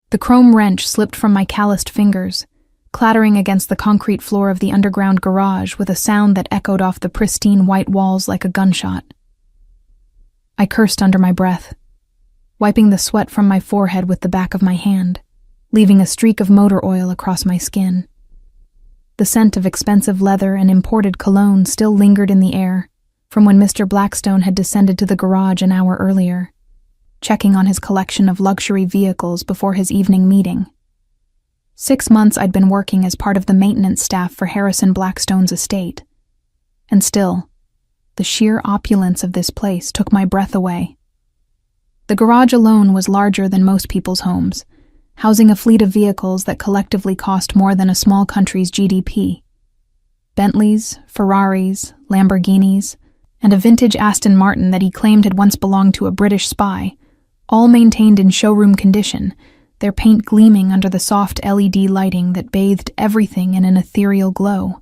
The chrome wrench slipped from my calloused fingers, clattering against the concrete floor of the underground garage with a sound that echoed off the pristine white walls like a gunshot. I cursed under my breath, wiping the sweat from my forehead with the back of my hand, leaving a streak of motor oil across my skin. The scent of expensive leather and imported cologne still lingered in the air from when Mr. Blackstone had descended to the garage an hour earlier, checking on his collection of luxury vehicles before his evening meeting. 6 months I'd been working as part of the maintenance staff for Harrison Blackstone's estate, and still, the sheer opulence of this place took my breath away. The garage alone was larger than most people's homes, housing a fleet of vehicles that collectively cost more than a small country's GDP. Bentleys, Ferraris, Lamborghinis, and a vintage Aston Martin that he claimed had once belonged to a British spy, all maintained in showroom condition, their paint gleaming under the soft LED lighting that bathed everything in an ethereal glow.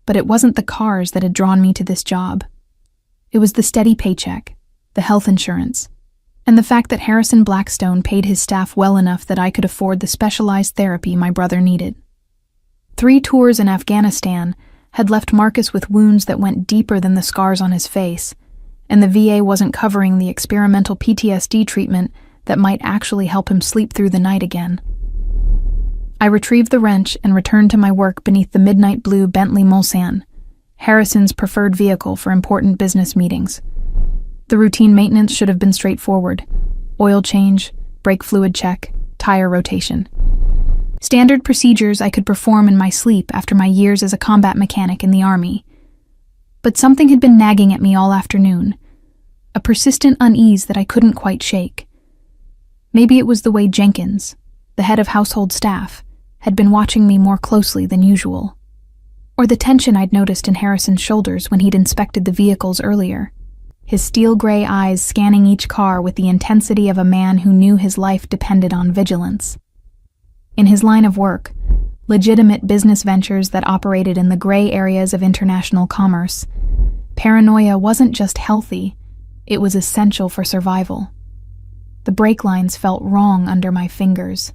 But it wasn't the cars that had drawn me to this job. It was the steady paycheck, the health insurance, and the fact that Harrison Blackstone paid his staff well enough that I could afford the specialized therapy my brother needed. 3 tours in Afghanistan had left Marcus with wounds that went deeper than the scars on his face, and the VA wasn't covering the experimental PTSD treatment that might actually help him sleep through the night again. I retrieved the wrench and returned to my work beneath the midnight blue Bentley Mulsanne, Harrison's preferred vehicle for important business meetings. The routine maintenance should have been straightforward: oil change, brake fluid check, tire rotation. Standard procedures I could perform in my sleep after my years as a combat mechanic in the Army. But something had been nagging at me all afternoon, a persistent unease that I couldn't quite shake. Maybe it was the way Jenkins, the head of household staff, had been watching me more closely than usual, or the tension I'd noticed in Harrison's shoulders when he'd inspected the vehicles earlier, his steel-gray eyes scanning each car with the intensity of a man who knew his life depended on vigilance. In his line of work, legitimate business ventures that operated in the gray areas of international commerce, paranoia wasn't just healthy, it was essential for survival. The brake lines felt wrong under my fingers.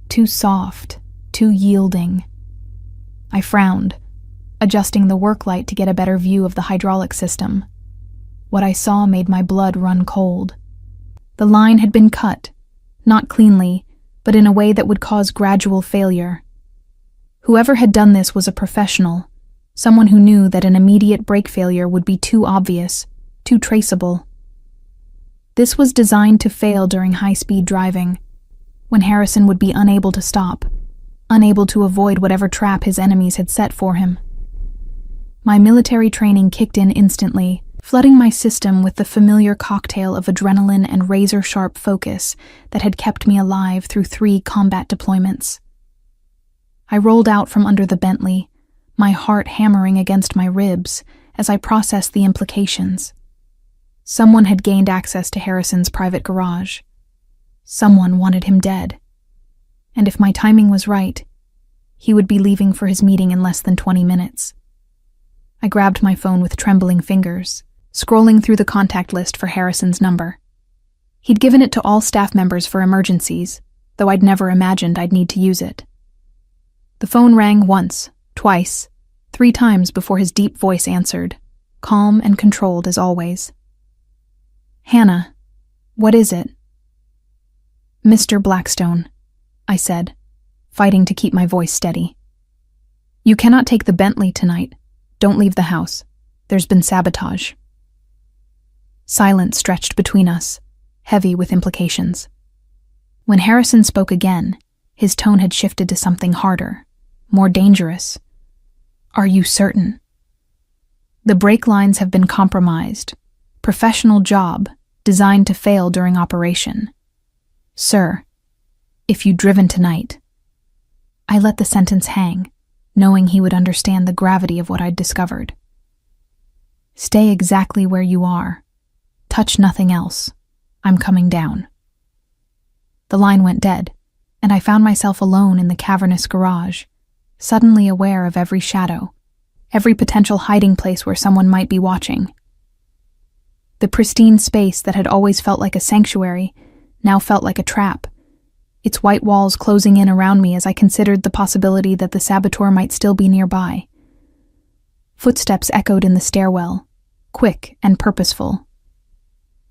Too soft, too yielding. I frowned, adjusting the work light to get a better view of the hydraulic system. What I saw made my blood run cold. The line had been cut, not cleanly, but in a way that would cause gradual failure. Whoever had done this was a professional, someone who knew that an immediate brake failure would be too obvious, too traceable. This was designed to fail during high-speed driving, when Harrison would be unable to stop, unable to avoid whatever trap his enemies had set for him. My military training kicked in instantly, flooding my system with the familiar cocktail of adrenaline and razor-sharp focus that had kept me alive through 3 combat deployments. I rolled out from under the Bentley, my heart hammering against my ribs as I processed the implications. Someone had gained access to Harrison's private garage. Someone wanted him dead. And if my timing was right, he would be leaving for his meeting in less than 20 minutes. I grabbed my phone with trembling fingers, scrolling through the contact list for Harrison's number. He'd given it to all staff members for emergencies, though I'd never imagined I'd need to use it. The phone rang once, twice, 3 times before his deep voice answered, calm and controlled as always. "Hannah, what is it?" "Mr. Blackstone," I said, fighting to keep my voice steady. "You cannot take the Bentley tonight. Don't leave the house. There's been sabotage." Silence stretched between us, heavy with implications. When Harrison spoke again, his tone had shifted to something harder, more dangerous. "Are you certain?" "The brake lines have been compromised. Professional job, designed to fail during operation. Sir, if you'd driven tonight." I let the sentence hang, knowing he would understand the gravity of what I'd discovered. "Stay exactly where you are. Touch nothing else. I'm coming down." The line went dead, and I found myself alone in the cavernous garage, suddenly aware of every shadow, every potential hiding place where someone might be watching. The pristine space that had always felt like a sanctuary now felt like a trap, its white walls closing in around me as I considered the possibility that the saboteur might still be nearby. Footsteps echoed in the stairwell, quick and purposeful.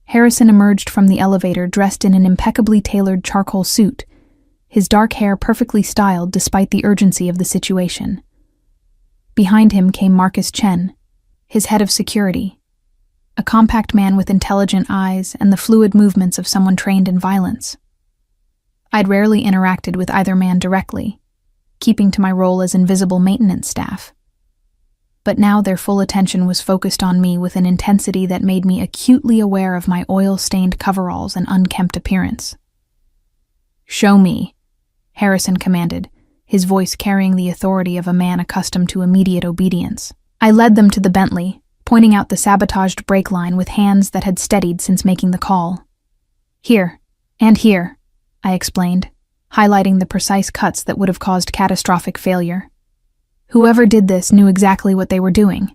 Harrison emerged from the elevator dressed in an impeccably tailored charcoal suit, his dark hair perfectly styled despite the urgency of the situation. Behind him came Marcus Chen, his head of security, a compact man with intelligent eyes and the fluid movements of someone trained in violence. I'd rarely interacted with either man directly, keeping to my role as invisible maintenance staff. But now their full attention was focused on me with an intensity that made me acutely aware of my oil-stained coveralls and unkempt appearance. "Show me," Harrison commanded, his voice carrying the authority of a man accustomed to immediate obedience. I led them to the Bentley, pointing out the sabotaged brake line with hands that had steadied since making the call. "Here, and here," I explained, highlighting the precise cuts that would have caused catastrophic failure. Whoever did this knew exactly what they were doing.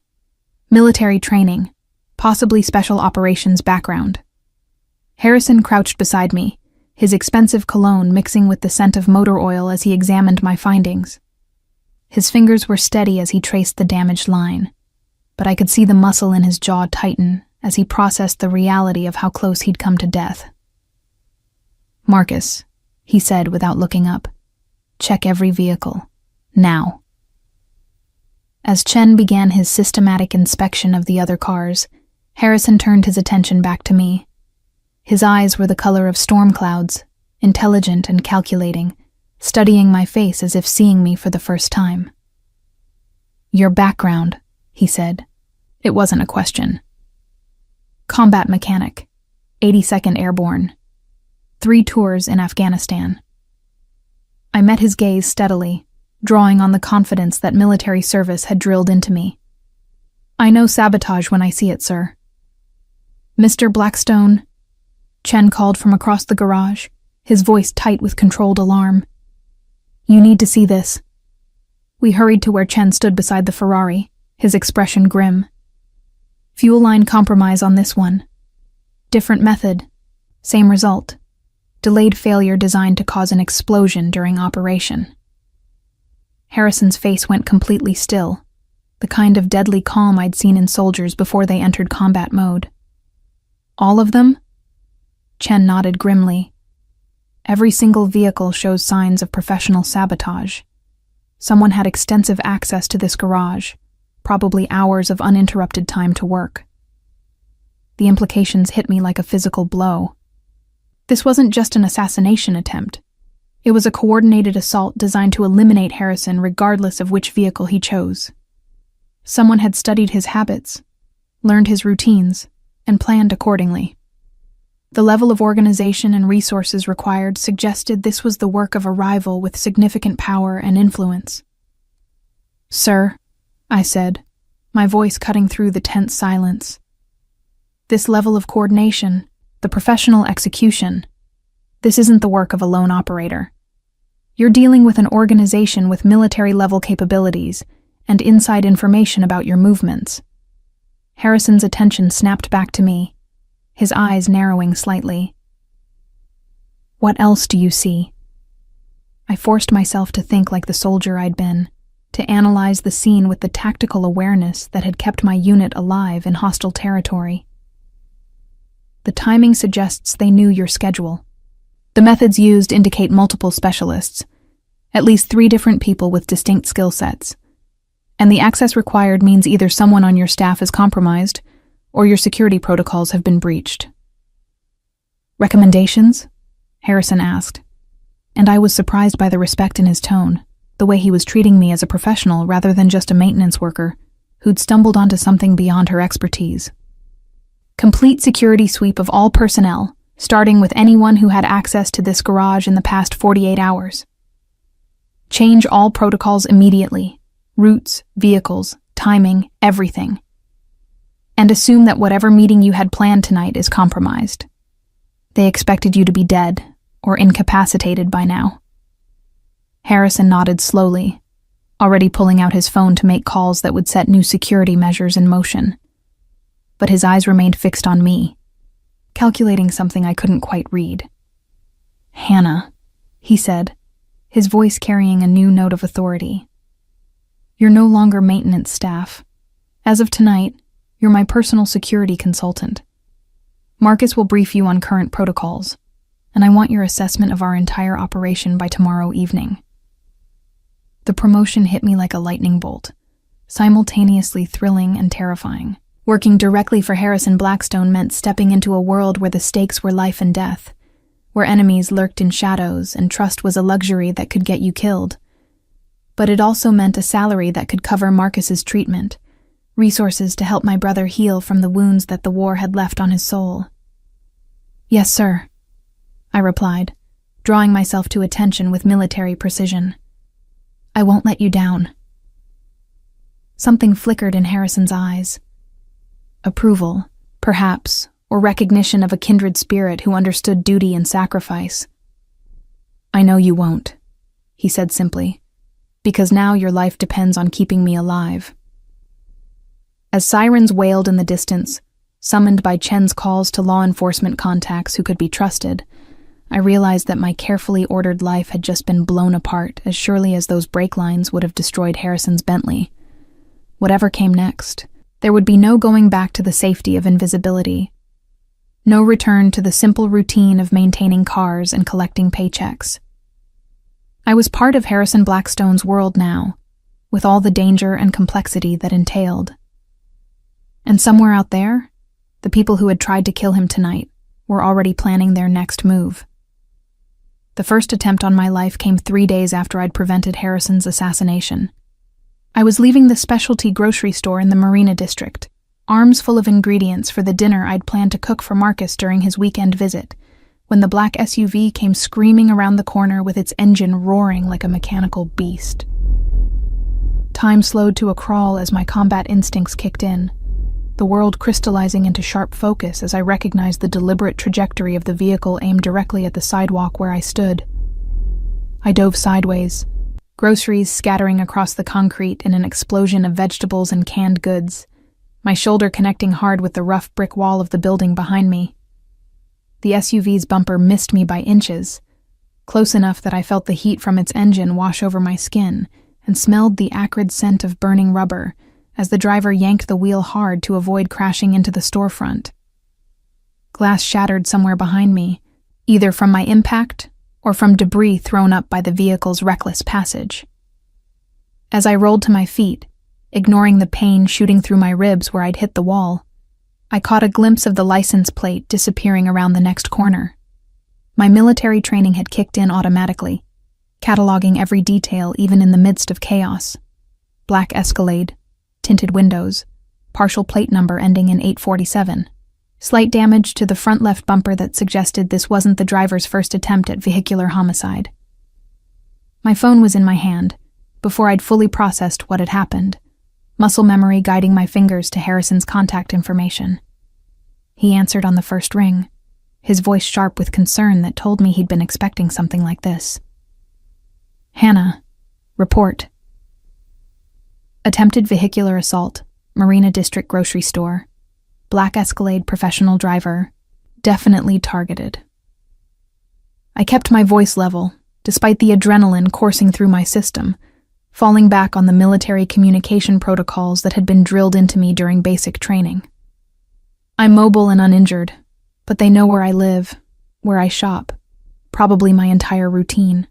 Military training, possibly special operations background. Harrison crouched beside me, his expensive cologne mixing with the scent of motor oil as he examined my findings. His fingers were steady as he traced the damaged line, but I could see the muscle in his jaw tighten as he processed the reality of how close he'd come to death. "Marcus," he said without looking up, "check every vehicle. Now." As Chen began his systematic inspection of the other cars, Harrison turned his attention back to me. His eyes were the color of storm clouds, intelligent and calculating, studying my face as if seeing me for the first time. "Your background," he said. It wasn't a question. "Combat mechanic, 82nd Airborne. 3 tours in Afghanistan." I met his gaze steadily, drawing on the confidence that military service had drilled into me. "I know sabotage when I see it, sir." "Mr. Blackstone," Chen called from across the garage, his voice tight with controlled alarm. "You need to see this." We hurried to where Chen stood beside the Ferrari, his expression grim. "Fuel line compromise on this one. Different method, same result. Delayed failure designed to cause an explosion during operation." Harrison's face went completely still, the kind of deadly calm I'd seen in soldiers before they entered combat mode. "All of them?" Chen nodded grimly. "Every single vehicle shows signs of professional sabotage. Someone had extensive access to this garage, probably hours of uninterrupted time to work." The implications hit me like a physical blow. This wasn't just an assassination attempt. It was a coordinated assault designed to eliminate Harrison regardless of which vehicle he chose. Someone had studied his habits, learned his routines, and planned accordingly. The level of organization and resources required suggested this was the work of a rival with significant power and influence. "Sir," I said, my voice cutting through the tense silence. "This level of coordination, the professional execution, this isn't the work of a lone operator. You're dealing with an organization with military-level capabilities and inside information about your movements." Harrison's attention snapped back to me, his eyes narrowing slightly. "What else do you see?" I forced myself to think like the soldier I'd been, to analyze the scene with the tactical awareness that had kept my unit alive in hostile territory. "The timing suggests they knew your schedule. The methods used indicate multiple specialists, at least 3 different people with distinct skill sets. And the access required means either someone on your staff is compromised, or your security protocols have been breached." "Recommendations?" Harrison asked, and I was surprised by the respect in his tone, the way he was treating me as a professional rather than just a maintenance worker who'd stumbled onto something beyond her expertise. "Complete security sweep of all personnel, starting with anyone who had access to this garage in the past 48 hours. Change all protocols immediately, routes, vehicles, timing, everything. And assume that whatever meeting you had planned tonight is compromised. They expected you to be dead or incapacitated by now." Harrison nodded slowly, already pulling out his phone to make calls that would set new security measures in motion. But his eyes remained fixed on me, calculating something I couldn't quite read. "Hannah," he said, his voice carrying a new note of authority. "You're no longer maintenance staff. As of tonight, you're my personal security consultant. Marcus will brief you on current protocols, and I want your assessment of our entire operation by tomorrow evening." The promotion hit me like a lightning bolt, simultaneously thrilling and terrifying. Working directly for Harrison Blackstone meant stepping into a world where the stakes were life and death, where enemies lurked in shadows and trust was a luxury that could get you killed. But it also meant a salary that could cover Marcus's treatment, resources to help my brother heal from the wounds that the war had left on his soul. "Yes, sir," I replied, drawing myself to attention with military precision. "I won't let you down." Something flickered in Harrison's eyes. Approval, perhaps, or recognition of a kindred spirit who understood duty and sacrifice. "I know you won't," he said simply, "because now your life depends on keeping me alive." As sirens wailed in the distance, summoned by Chen's calls to law enforcement contacts who could be trusted, I realized that my carefully ordered life had just been blown apart as surely as those brake lines would have destroyed Harrison's Bentley. Whatever came next, there would be no going back to the safety of invisibility, no return to the simple routine of maintaining cars and collecting paychecks. I was part of Harrison Blackstone's world now, with all the danger and complexity that entailed. And somewhere out there, the people who had tried to kill him tonight were already planning their next move. The first attempt on my life came 3 days after I'd prevented Harrison's assassination. I was leaving the specialty grocery store in the Marina District, arms full of ingredients for the dinner I'd planned to cook for Marcus during his weekend visit, when the black SUV came screaming around the corner with its engine roaring like a mechanical beast. Time slowed to a crawl as my combat instincts kicked in, the world crystallizing into sharp focus as I recognized the deliberate trajectory of the vehicle aimed directly at the sidewalk where I stood. I dove sideways, groceries scattering across the concrete in an explosion of vegetables and canned goods, my shoulder connecting hard with the rough brick wall of the building behind me. The SUV's bumper missed me by inches, close enough that I felt the heat from its engine wash over my skin and smelled the acrid scent of burning rubber as the driver yanked the wheel hard to avoid crashing into the storefront. Glass shattered somewhere behind me, either from my impact or from debris thrown up by the vehicle's reckless passage. As I rolled to my feet, ignoring the pain shooting through my ribs where I'd hit the wall, I caught a glimpse of the license plate disappearing around the next corner. My military training had kicked in automatically, cataloging every detail even in the midst of chaos. Black Escalade, tinted windows, partial plate number ending in 847. Slight damage to the front left bumper that suggested this wasn't the driver's first attempt at vehicular homicide. My phone was in my hand, before I'd fully processed what had happened, muscle memory guiding my fingers to Harrison's contact information. He answered on the first ring, his voice sharp with concern that told me he'd been expecting something like this. "Hannah, report. Attempted vehicular assault, Marina District grocery store. Black Escalade professional driver, definitely targeted." I kept my voice level, despite the adrenaline coursing through my system, falling back on the military communication protocols that had been drilled into me during basic training. I'm mobile and uninjured, but they know where I live, where I shop, probably my entire routine.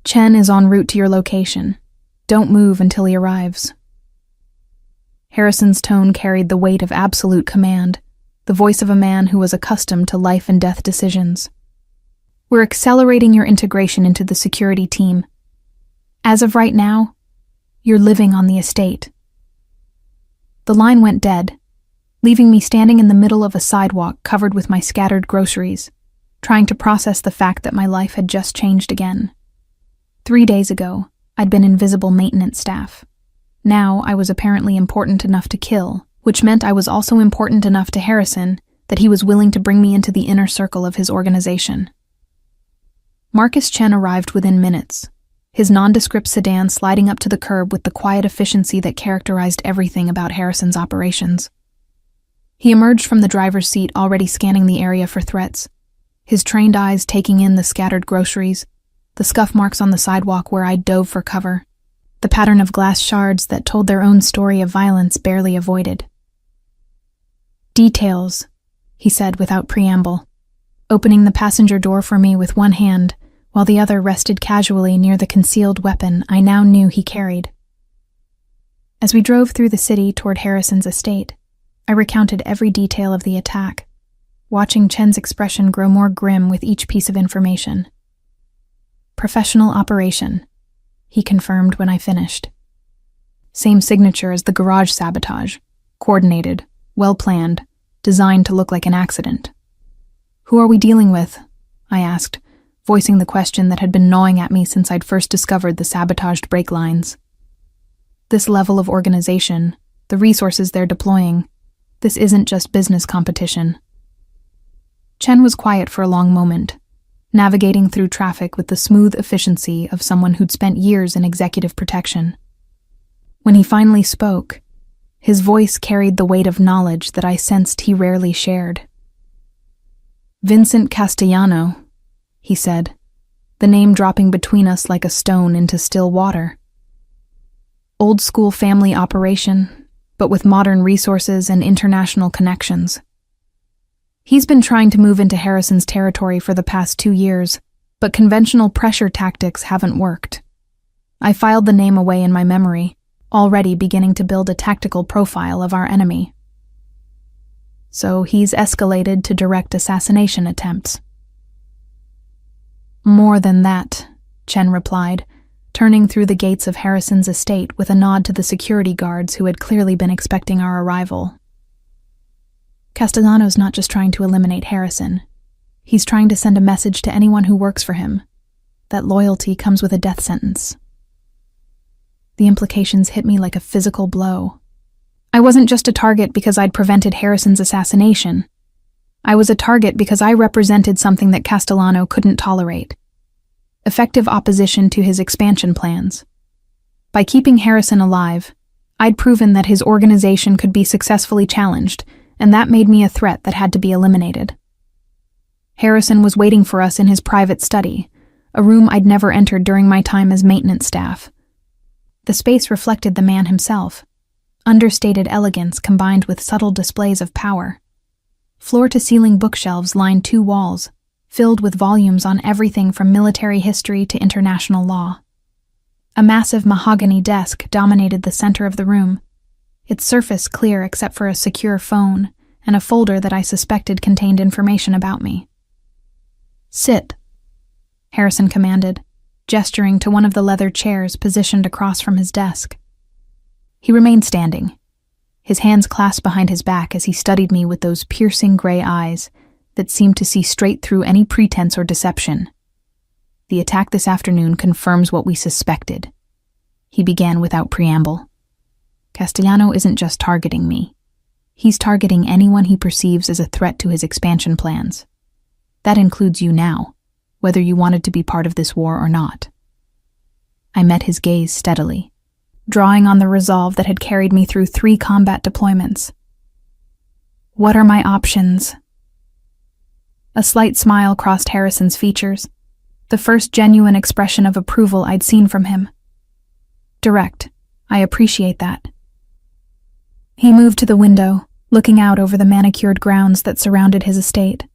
"Chen is en route to your location. Don't move until he arrives." Harrison's tone carried the weight of absolute command, the voice of a man who was accustomed to life and death decisions. "We're accelerating your integration into the security team. As of right now, you're living on the estate." The line went dead, leaving me standing in the middle of a sidewalk covered with my scattered groceries, trying to process the fact that my life had just changed again. 3 days ago, I'd been invisible maintenance staff. Now I was apparently important enough to kill, which meant I was also important enough to Harrison that he was willing to bring me into the inner circle of his organization. Marcus Chen arrived within minutes, his nondescript sedan sliding up to the curb with the quiet efficiency that characterized everything about Harrison's operations. He emerged from the driver's seat already scanning the area for threats, his trained eyes taking in the scattered groceries, the scuff marks on the sidewalk where I dove for cover, the pattern of glass shards that told their own story of violence barely avoided. "Details," he said without preamble, opening the passenger door for me with one hand, while the other rested casually near the concealed weapon I now knew he carried. As we drove through the city toward Harrison's estate, I recounted every detail of the attack, watching Chen's expression grow more grim with each piece of information. "Professional operation," he confirmed when I finished. "Same signature as the garage sabotage, coordinated, well-planned, designed to look like an accident." "Who are we dealing with?" I asked, voicing the question that had been gnawing at me since I'd first discovered the sabotaged brake lines. This level of organization, the resources they're deploying, this isn't just business competition. Chen was quiet for a long moment, navigating through traffic with the smooth efficiency of someone who'd spent years in executive protection. When he finally spoke, his voice carried the weight of knowledge that I sensed he rarely shared. "Vincent Castellano," he said, the name dropping between us like a stone into still water. "Old-school family operation, but with modern resources and international connections. He's been trying to move into Harrison's territory for the past 2 years, but conventional pressure tactics haven't worked. I filed the name away in my memory, already beginning to build a tactical profile of our enemy. So he's escalated to direct assassination attempts." "More than that," Chen replied, turning through the gates of Harrison's estate with a nod to the security guards who had clearly been expecting our arrival. "Castellano's not just trying to eliminate Harrison. He's trying to send a message to anyone who works for him, that loyalty comes with a death sentence." The implications hit me like a physical blow. I wasn't just a target because I'd prevented Harrison's assassination. I was a target because I represented something that Castellano couldn't tolerate: effective opposition to his expansion plans. By keeping Harrison alive, I'd proven that his organization could be successfully challenged, and that made me a threat that had to be eliminated. Harrison was waiting for us in his private study, a room I'd never entered during my time as maintenance staff. The space reflected the man himself, understated elegance combined with subtle displays of power. Floor-to-ceiling bookshelves lined 2 walls, filled with volumes on everything from military history to international law. A massive mahogany desk dominated the center of the room, its surface clear except for a secure phone and a folder that I suspected contained information about me. "Sit," Harrison commanded, gesturing to one of the leather chairs positioned across from his desk. He remained standing, his hands clasped behind his back as he studied me with those piercing gray eyes that seemed to see straight through any pretense or deception. "The attack this afternoon confirms what we suspected," he began without preamble. "Castellano isn't just targeting me. He's targeting anyone he perceives as a threat to his expansion plans. That includes you now, whether you wanted to be part of this war or not." I met his gaze steadily, drawing on the resolve that had carried me through 3 combat deployments. "What are my options?" A slight smile crossed Harrison's features, the first genuine expression of approval I'd seen from him. "Direct. I appreciate that." He moved to the window, looking out over the manicured grounds that surrounded his estate.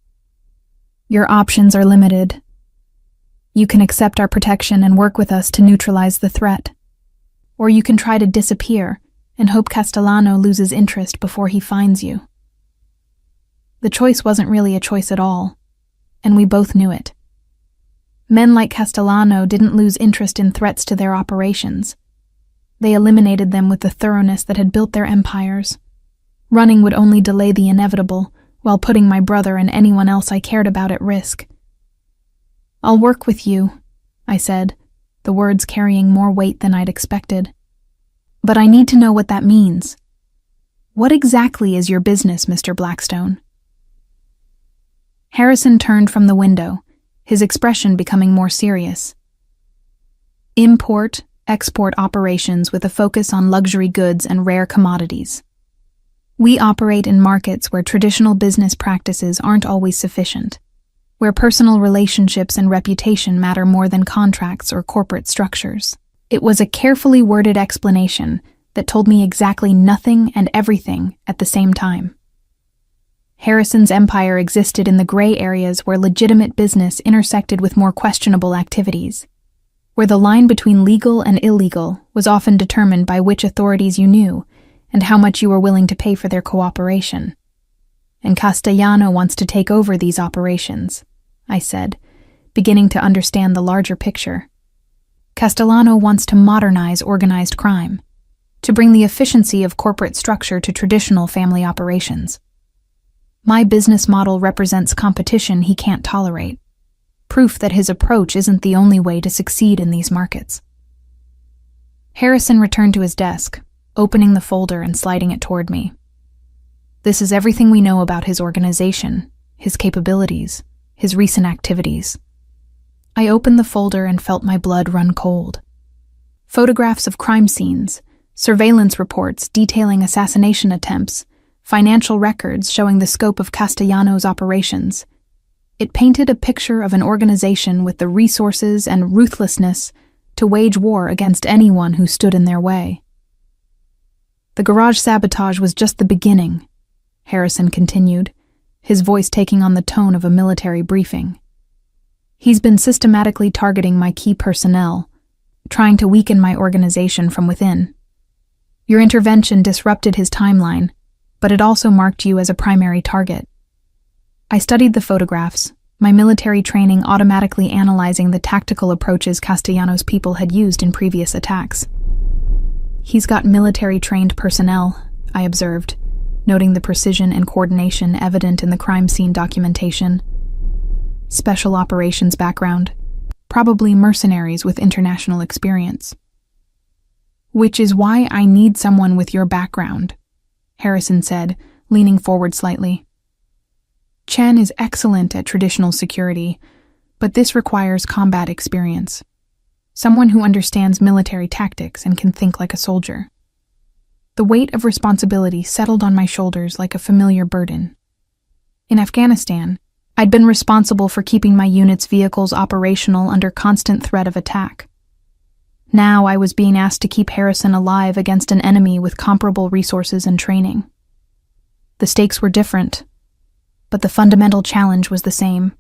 "Your options are limited. You can accept our protection and work with us to neutralize the threat. Or you can try to disappear and hope Castellano loses interest before he finds you." The choice wasn't really a choice at all, and we both knew it. Men like Castellano didn't lose interest in threats to their operations. They eliminated them with the thoroughness that had built their empires. Running would only delay the inevitable, while putting my brother and anyone else I cared about at risk. "I'll work with you," I said, the words carrying more weight than I'd expected. "But I need to know what that means. What exactly is your business, Mr. Blackstone?" Harrison turned from the window, his expression becoming more serious. "Import-export operations with a focus on luxury goods and rare commodities. We operate in markets where traditional business practices aren't always sufficient. where personal relationships and reputation matter more than contracts or corporate structures. It was a carefully worded explanation that told me exactly nothing and everything at the same time. Harrison's empire existed in the gray areas where legitimate business intersected with more questionable activities, where the line between legal and illegal was often determined by which authorities you knew and how much you were willing to pay for their cooperation. And Castellano wants to take over these operations, I said, beginning to understand the larger picture. Castellano wants to modernize organized crime, to bring the efficiency of corporate structure to traditional family operations. My business model represents competition he can't tolerate, proof that his approach isn't the only way to succeed in these markets. Harrison returned to his desk, opening the folder and sliding it toward me. This is everything we know about his organization, his capabilities, his recent activities. I opened the folder and felt my blood run cold. Photographs of crime scenes, surveillance reports detailing assassination attempts, financial records showing the scope of Castellano's operations. It painted a picture of an organization with the resources and ruthlessness to wage war against anyone who stood in their way. The garage sabotage was just the beginning, Harrison continued, his voice taking on the tone of a military briefing. He's been systematically targeting my key personnel, trying to weaken my organization from within. Your intervention disrupted his timeline, but it also marked you as a primary target. I studied the photographs, my military training automatically analyzing the tactical approaches Castellano's people had used in previous attacks. He's got military-trained personnel, I observed, noting the precision and coordination evident in the crime scene documentation. Special operations background, probably mercenaries with international experience. Which is why I need someone with your background, Harrison said, leaning forward slightly. Chen is excellent at traditional security, but this requires combat experience. Someone who understands military tactics and can think like a soldier. The weight of responsibility settled on my shoulders like a familiar burden. In Afghanistan, I'd been responsible for keeping my unit's vehicles operational under constant threat of attack. Now I was being asked to keep Harrison alive against an enemy with comparable resources and training. The stakes were different, but the fundamental challenge was the same: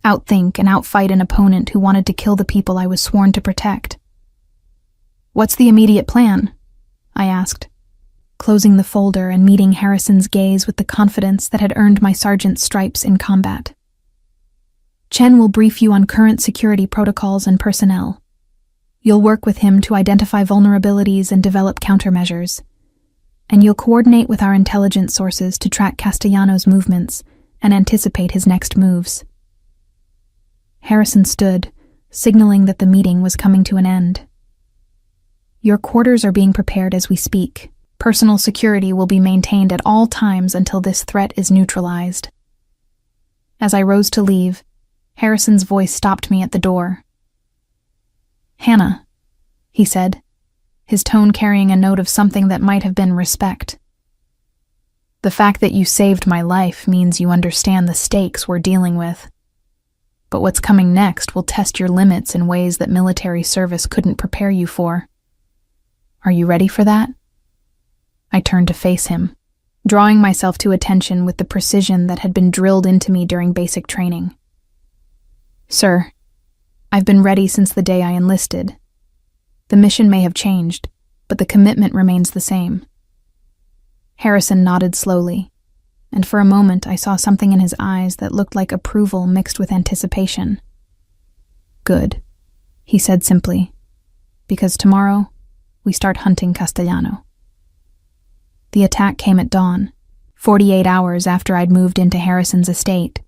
outthink and outfight an opponent who wanted to kill the people I was sworn to protect. "What's the immediate plan?" I asked, closing the folder and meeting Harrison's gaze with the confidence that had earned my sergeant's stripes in combat. "Chen will brief you on current security protocols and personnel. You'll work with him to identify vulnerabilities and develop countermeasures. And you'll coordinate with our intelligence sources to track Castellano's movements and anticipate his next moves." Harrison stood, signaling that the meeting was coming to an end. "Your quarters are being prepared as we speak. Personal security will be maintained at all times until this threat is neutralized." As I rose to leave, Harrison's voice stopped me at the door. "Hannah," he said, his tone carrying a note of something that might have been respect. "The fact that you saved my life means you understand the stakes we're dealing with. But what's coming next will test your limits in ways that military service couldn't prepare you for. Are you ready for that?" I turned to face him, drawing myself to attention with the precision that had been drilled into me during basic training. "Sir, I've been ready since the day I enlisted. The mission may have changed, but the commitment remains the same." Harrison nodded slowly, and for a moment I saw something in his eyes that looked like approval mixed with anticipation. "Good," he said simply, "because tomorrow we start hunting Castellano." The attack came at dawn, 48 hours after I'd moved into Harrison's estate.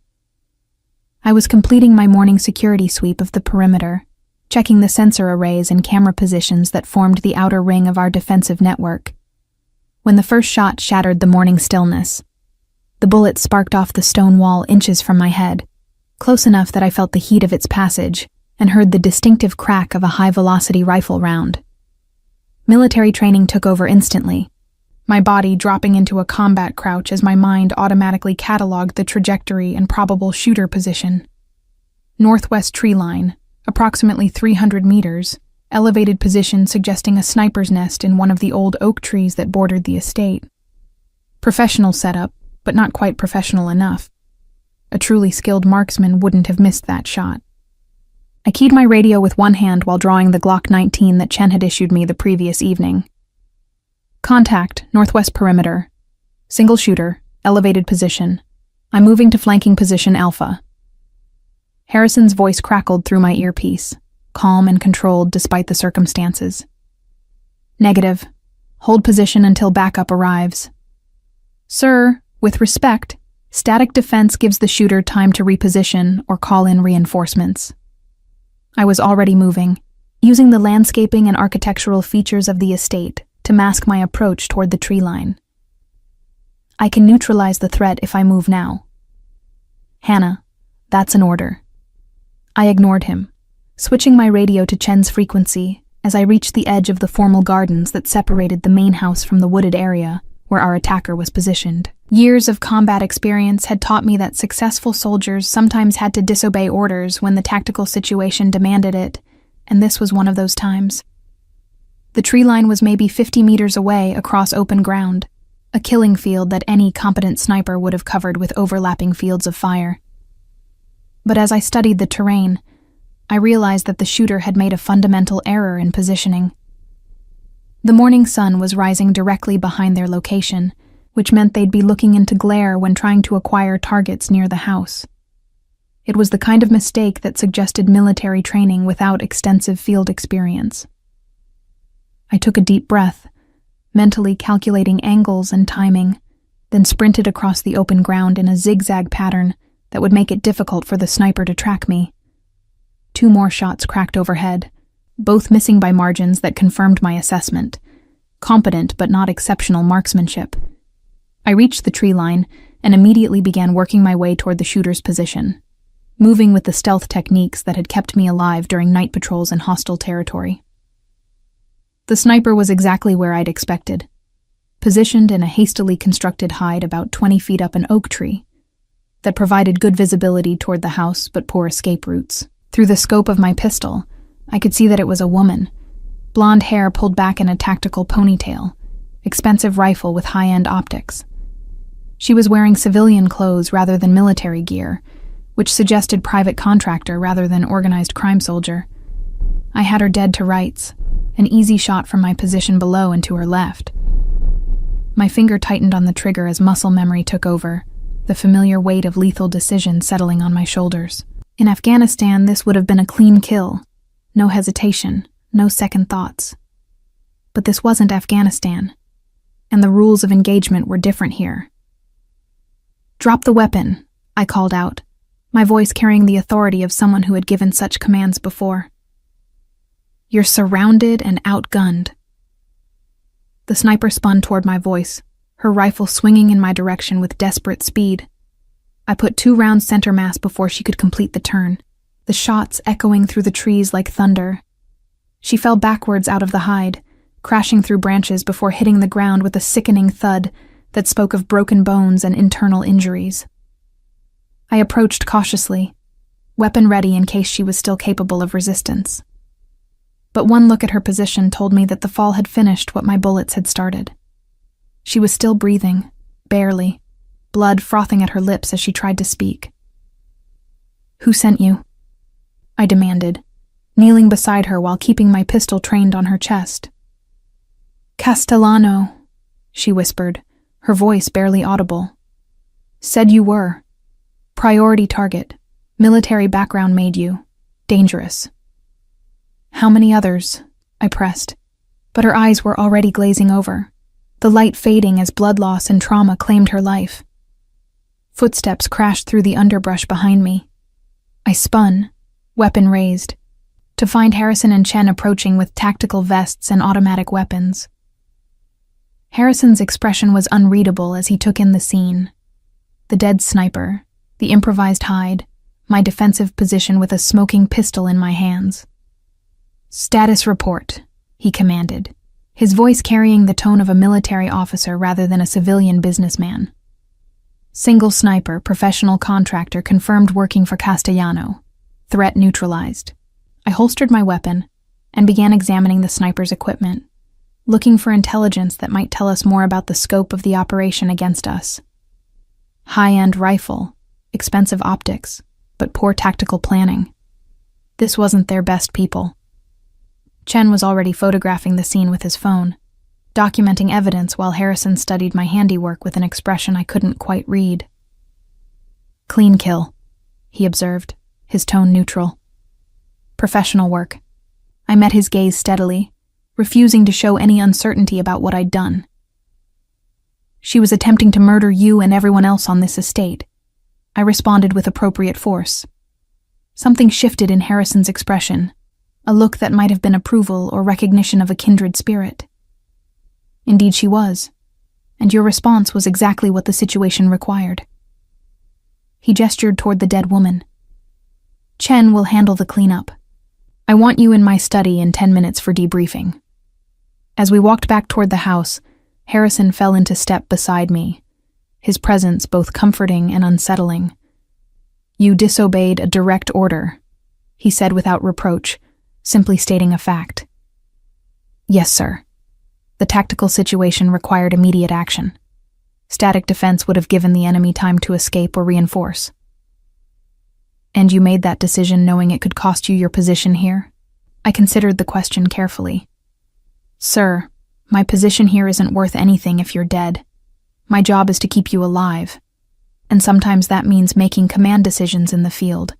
I was completing my morning security sweep of the perimeter, checking the sensor arrays and camera positions that formed the outer ring of our defensive network, when the first shot shattered the morning stillness. The bullet sparked off the stone wall inches from my head, close enough that I felt the heat of its passage and heard the distinctive crack of a high-velocity rifle round. Military training took over instantly, my body dropping into a combat crouch as my mind automatically cataloged the trajectory and probable shooter position. northwest tree line, approximately 300 meters, elevated position suggesting a sniper's nest in one of the old oak trees that bordered the estate. Professional setup, but not quite professional enough. A truly skilled marksman wouldn't have missed that shot. I keyed my radio with one hand while drawing the Glock 19 that Chen had issued me the previous evening. Contact, northwest perimeter. Single shooter, elevated position. I'm moving to flanking position Alpha. Harrison's voice crackled through my earpiece, calm and controlled despite the circumstances. Negative. Hold position until backup arrives. Sir, with respect, static defense gives the shooter time to reposition or call in reinforcements. I was already moving, using the landscaping and architectural features of the estate to mask my approach toward the tree line. I can neutralize the threat if I move now. Hannah, that's an order. I ignored him, switching my radio to Chen's frequency as I reached the edge of the formal gardens that separated the main house from the wooded area where our attacker was positioned. Years of combat experience had taught me that successful soldiers sometimes had to disobey orders when the tactical situation demanded it, and this was one of those times. The tree line was maybe 50 meters away across open ground, a killing field that any competent sniper would have covered with overlapping fields of fire. But as I studied the terrain, I realized that the shooter had made a fundamental error in positioning. The morning sun was rising directly behind their location, which meant they'd be looking into glare when trying to acquire targets near the house. It was the kind of mistake that suggested military training without extensive field experience. I took a deep breath, mentally calculating angles and timing, then sprinted across the open ground in a zigzag pattern that would make it difficult for the sniper to track me. 2 more shots cracked overhead, both missing by margins that confirmed my assessment. Competent but not exceptional marksmanship. I reached the tree line and immediately began working my way toward the shooter's position, moving with the stealth techniques that had kept me alive during night patrols in hostile territory. The sniper was exactly where I'd expected, positioned in a hastily constructed hide about 20 feet up an oak tree that provided good visibility toward the house but poor escape routes. Through the scope of my pistol, I could see that it was a woman, blonde hair pulled back in a tactical ponytail, expensive rifle with high-end optics. She was wearing civilian clothes rather than military gear, which suggested private contractor rather than organized crime soldier. I had her dead to rights, an easy shot from my position below and to her left. My finger tightened on the trigger as muscle memory took over, the familiar weight of lethal decision settling on my shoulders. In Afghanistan, this would have been a clean kill. No hesitation, no second thoughts. But this wasn't Afghanistan, and the rules of engagement were different here. "Drop the weapon," I called out, my voice carrying the authority of someone who had given such commands before. "You're surrounded and outgunned." The sniper spun toward my voice, her rifle swinging in my direction with desperate speed. I put 2 rounds center mass before she could complete the turn, the shots echoing through the trees like thunder. She fell backwards out of the hide, crashing through branches before hitting the ground with a sickening thud that spoke of broken bones and internal injuries. I approached cautiously, weapon ready in case she was still capable of resistance. But one look at her position told me that the fall had finished what my bullets had started. She was still breathing, barely, blood frothing at her lips as she tried to speak. "Who sent you?" I demanded, kneeling beside her while keeping my pistol trained on her chest. "Castellano," she whispered, her voice barely audible. "Said you were. Priority target. Military background made you. Dangerous." "How many others?" I pressed, but her eyes were already glazing over, the light fading as blood loss and trauma claimed her life. Footsteps crashed through the underbrush behind me. I spun, weapon raised, to find Harrison and Chen approaching with tactical vests and automatic weapons. Harrison's expression was unreadable as he took in the scene. The dead sniper, the improvised hide, my defensive position with a smoking pistol in my hands. "Status report," he commanded, his voice carrying the tone of a military officer rather than a civilian businessman. "Single sniper, professional contractor confirmed working for Castellano. Threat neutralized. I holstered my weapon and began examining the sniper's equipment, looking for intelligence that might tell us more about the scope of the operation against us. High-end rifle, expensive optics, but poor tactical planning. This wasn't their best people. Chen was already photographing the scene with his phone, documenting evidence while Harrison studied my handiwork with an expression I couldn't quite read. "Clean kill," he observed, his tone neutral. "Professional work." I met his gaze steadily, refusing to show any uncertainty about what I'd done. "She was attempting to murder you and everyone else on this estate," I responded with appropriate force. Something shifted in Harrison's expression, a look that might have been approval or recognition of a kindred spirit. "Indeed she was, and your response was exactly what the situation required." He gestured toward the dead woman. "Chen will handle the cleanup. I want you in my study in 10 minutes for debriefing." As we walked back toward the house, Harrison fell into step beside me, his presence both comforting and unsettling. "You disobeyed a direct order," he said without reproach, simply stating a fact. "Yes, sir. The tactical situation required immediate action. Static defense would have given the enemy time to escape or reinforce." "And you made that decision knowing it could cost you your position here?" I considered the question carefully. "Sir, my position here isn't worth anything if you're dead. My job is to keep you alive, and sometimes that means making command decisions in the field."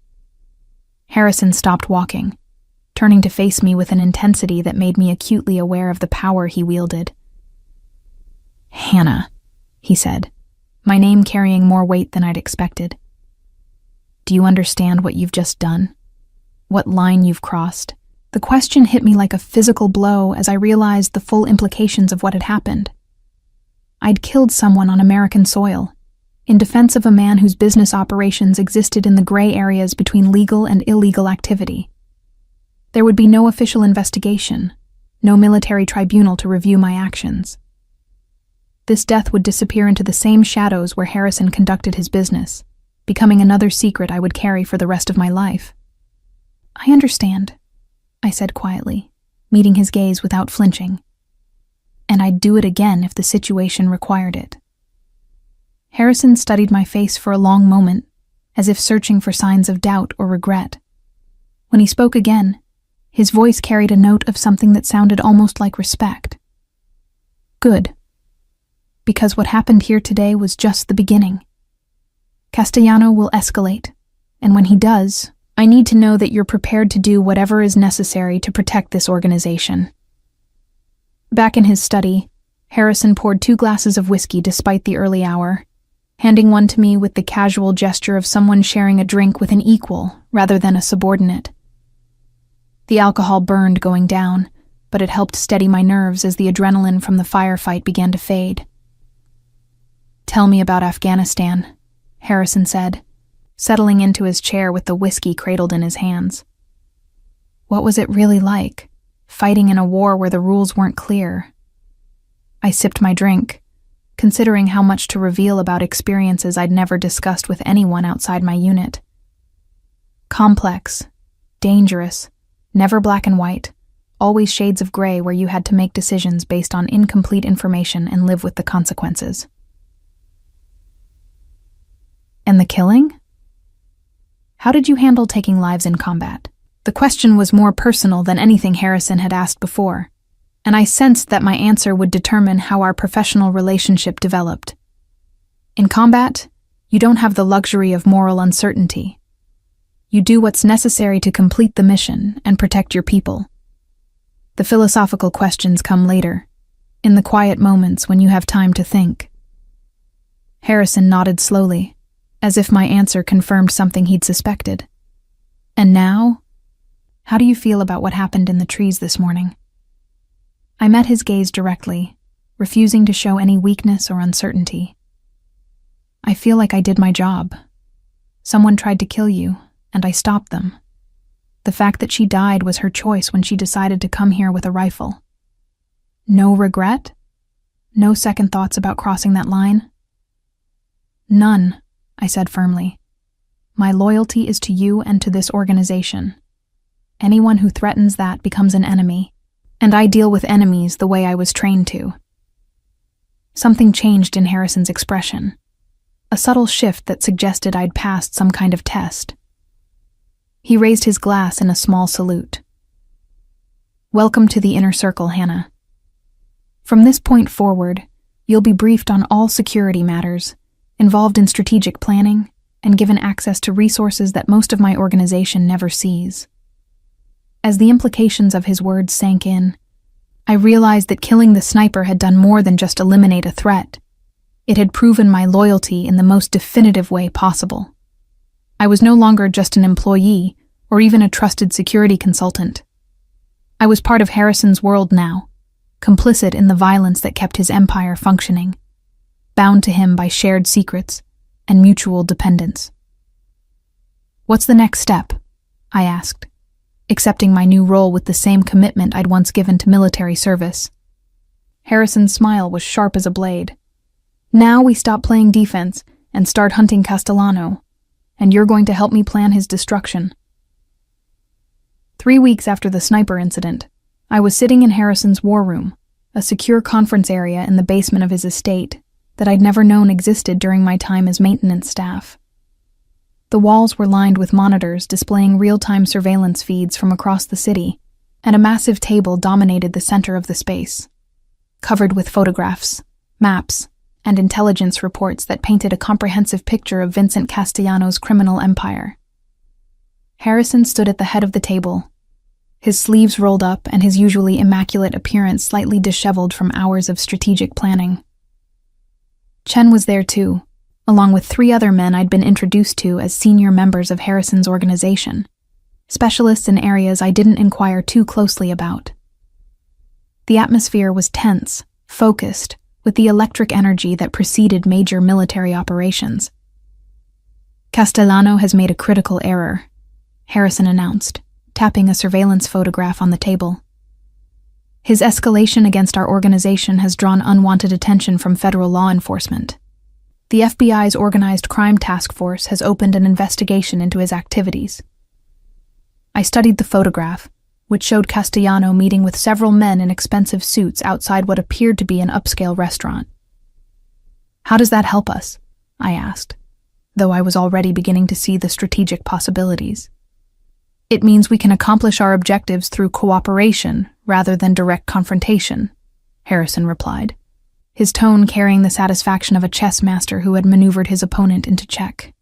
Harrison stopped walking, turning to face me with an intensity that made me acutely aware of the power he wielded. "Hannah," he said, my name carrying more weight than I'd expected. "Do you understand what you've just done? What line you've crossed?" The question hit me like a physical blow as I realized the full implications of what had happened. I'd killed someone on American soil, in defense of a man whose business operations existed in the gray areas between legal and illegal activity. There would be no official investigation, no military tribunal to review my actions. This death would disappear into the same shadows where Harrison conducted his business, becoming another secret I would carry for the rest of my life. "I understand," I said quietly, meeting his gaze without flinching. "And I'd do it again if the situation required it." Harrison studied my face for a long moment, as if searching for signs of doubt or regret. When he spoke again, his voice carried a note of something that sounded almost like respect. "Good. Because what happened here today was just the beginning. Castellano will escalate, and when he does, I need to know that you're prepared to do whatever is necessary to protect this organization." Back in his study, Harrison poured 2 glasses of whiskey despite the early hour, handing one to me with the casual gesture of someone sharing a drink with an equal rather than a subordinate. The alcohol burned going down, but it helped steady my nerves as the adrenaline from the firefight began to fade. "Tell me about Afghanistan," Harrison said, settling into his chair with the whiskey cradled in his hands. "What was it really like, fighting in a war where the rules weren't clear?" I sipped my drink, considering how much to reveal about experiences I'd never discussed with anyone outside my unit. Complex, dangerous, never black and white, always shades of gray where you had to make decisions based on incomplete information and live with the consequences. "And the killing? How did you handle taking lives in combat?" The question was more personal than anything Harrison had asked before, and I sensed that my answer would determine how our professional relationship developed. In combat, you don't have the luxury of moral uncertainty. You do what's necessary to complete the mission and protect your people. The philosophical questions come later, in the quiet moments when you have time to think. Harrison nodded slowly, as if my answer confirmed something he'd suspected. "And now? How do you feel about what happened in the trees this morning?" I met his gaze directly, refusing to show any weakness or uncertainty. "I feel like I did my job. Someone tried to kill you, and I stopped them. The fact that she died was her choice when she decided to come here with a rifle. No regret? No second thoughts about crossing that line?" "None," I said firmly. My loyalty is to you and to this organization. Anyone who threatens that becomes an enemy, and I deal with enemies the way I was trained to." Something changed in Harrison's expression, a subtle shift that suggested I'd passed some kind of test. He raised his glass in a small salute. "Welcome to the inner circle, Hannah. From this point forward, you'll be briefed on all security matters, involved in strategic planning, and given access to resources that most of my organization never sees." As the implications of his words sank in, I realized that killing the sniper had done more than just eliminate a threat. It had proven my loyalty in the most definitive way possible. I was no longer just an employee or even a trusted security consultant. I was part of Harrison's world now, complicit in the violence that kept his empire functioning, bound to him by shared secrets and mutual dependence. "What's the next step?" I asked, accepting my new role with the same commitment I'd once given to military service. Harrison's smile was sharp as a blade. "Now we stop playing defense and start hunting Castellano, and you're going to help me plan his destruction." 3 weeks after the sniper incident, I was sitting in Harrison's war room, a secure conference area in the basement of his estate that I'd never known existed during my time as maintenance staff. The walls were lined with monitors displaying real-time surveillance feeds from across the city, and a massive table dominated the center of the space, covered with photographs, maps, and intelligence reports that painted a comprehensive picture of Vincent Castellano's criminal empire. Harrison stood at the head of the table, his sleeves rolled up and his usually immaculate appearance slightly disheveled from hours of strategic planning. Chen was there too, along with 3 other men I'd been introduced to as senior members of Harrison's organization, specialists in areas I didn't inquire too closely about. The atmosphere was tense, focused, with the electric energy that preceded major military operations. "Castellano has made a critical error," Harrison announced, tapping a surveillance photograph on the table. "His escalation against our organization has drawn unwanted attention from federal law enforcement. The FBI's Organized Crime Task Force has opened an investigation into his activities." I studied the photograph, which showed Castellano meeting with several men in expensive suits outside what appeared to be an upscale restaurant. "How does that help us?" I asked, though I was already beginning to see the strategic possibilities. "It means we can accomplish our objectives through cooperation rather than direct confrontation," Harrison replied, his tone carrying the satisfaction of a chess master who had maneuvered his opponent into check.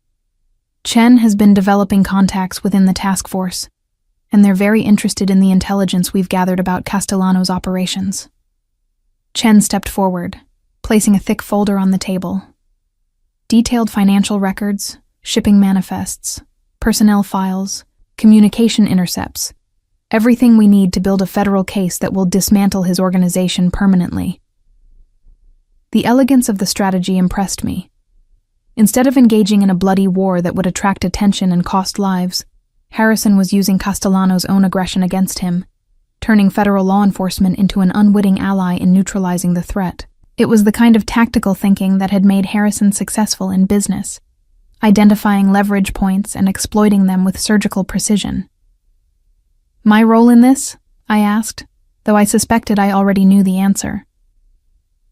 "Chen has been developing contacts within the task force, and they're very interested in the intelligence we've gathered about Castellano's operations." Chen stepped forward, placing a thick folder on the table. Detailed financial records, shipping manifests, personnel files, communication intercepts, everything we need to build a federal case that will dismantle his organization permanently. The elegance of the strategy impressed me. Instead of engaging in a bloody war that would attract attention and cost lives, Harrison was using Castellano's own aggression against him, turning federal law enforcement into an unwitting ally in neutralizing the threat. It was the kind of tactical thinking that had made Harrison successful in business, identifying leverage points and exploiting them with surgical precision. "My role in this?" I asked, though I suspected I already knew the answer.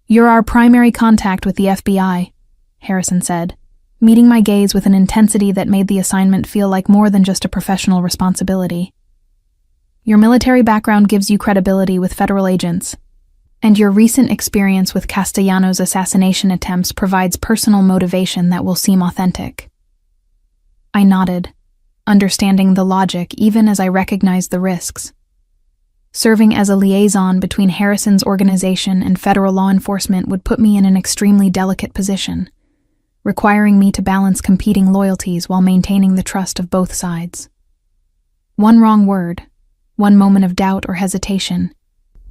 "You're our primary contact with the FBI," Harrison said, meeting my gaze with an intensity that made the assignment feel like more than just a professional responsibility. "Your military background gives you credibility with federal agents, and your recent experience with Castellano's assassination attempts provides personal motivation that will seem authentic." I nodded, understanding the logic even as I recognized the risks. Serving as a liaison between Harrison's organization and federal law enforcement would put me in an extremely delicate position, requiring me to balance competing loyalties while maintaining the trust of both sides. One wrong word, one moment of doubt or hesitation,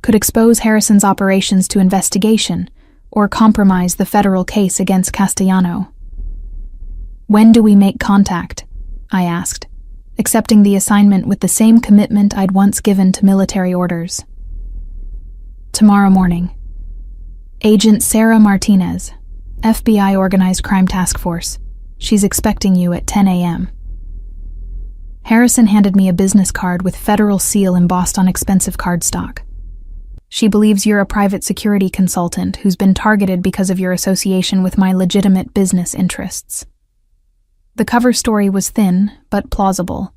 could expose Harrison's operations to investigation or compromise the federal case against Castellano. "When do we make contact?" I asked, accepting the assignment with the same commitment I'd once given to military orders. "Tomorrow morning. Agent Sarah Martinez, FBI Organized Crime Task Force. She's expecting you at 10 a.m. Harrison handed me a business card with federal seal embossed on expensive cardstock. She believes you're a private security consultant who's been targeted because of your association with my legitimate business interests. The cover story was thin, but plausible,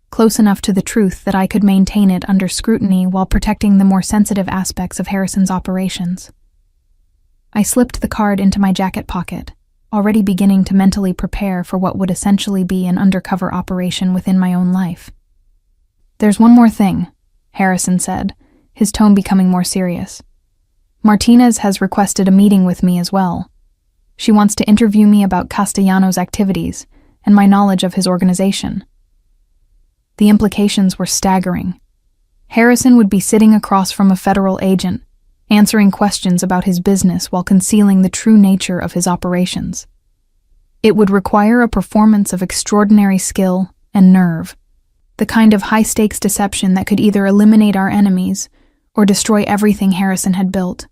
close enough to the truth that I could maintain it under scrutiny while protecting the more sensitive aspects of Harrison's operations. I slipped the card into my jacket pocket, already beginning to mentally prepare for what would essentially be an undercover operation within my own life. "There's one more thing," Harrison said, his tone becoming more serious. "Martinez has requested a meeting with me as well. She wants to interview me about Castellano's activities and my knowledge of his organization." The implications were staggering. Harrison would be sitting across from a federal agent, answering questions about his business while concealing the true nature of his operations. It would require a performance of extraordinary skill and nerve, the kind of high-stakes deception that could either eliminate our enemies or destroy everything Harrison had built.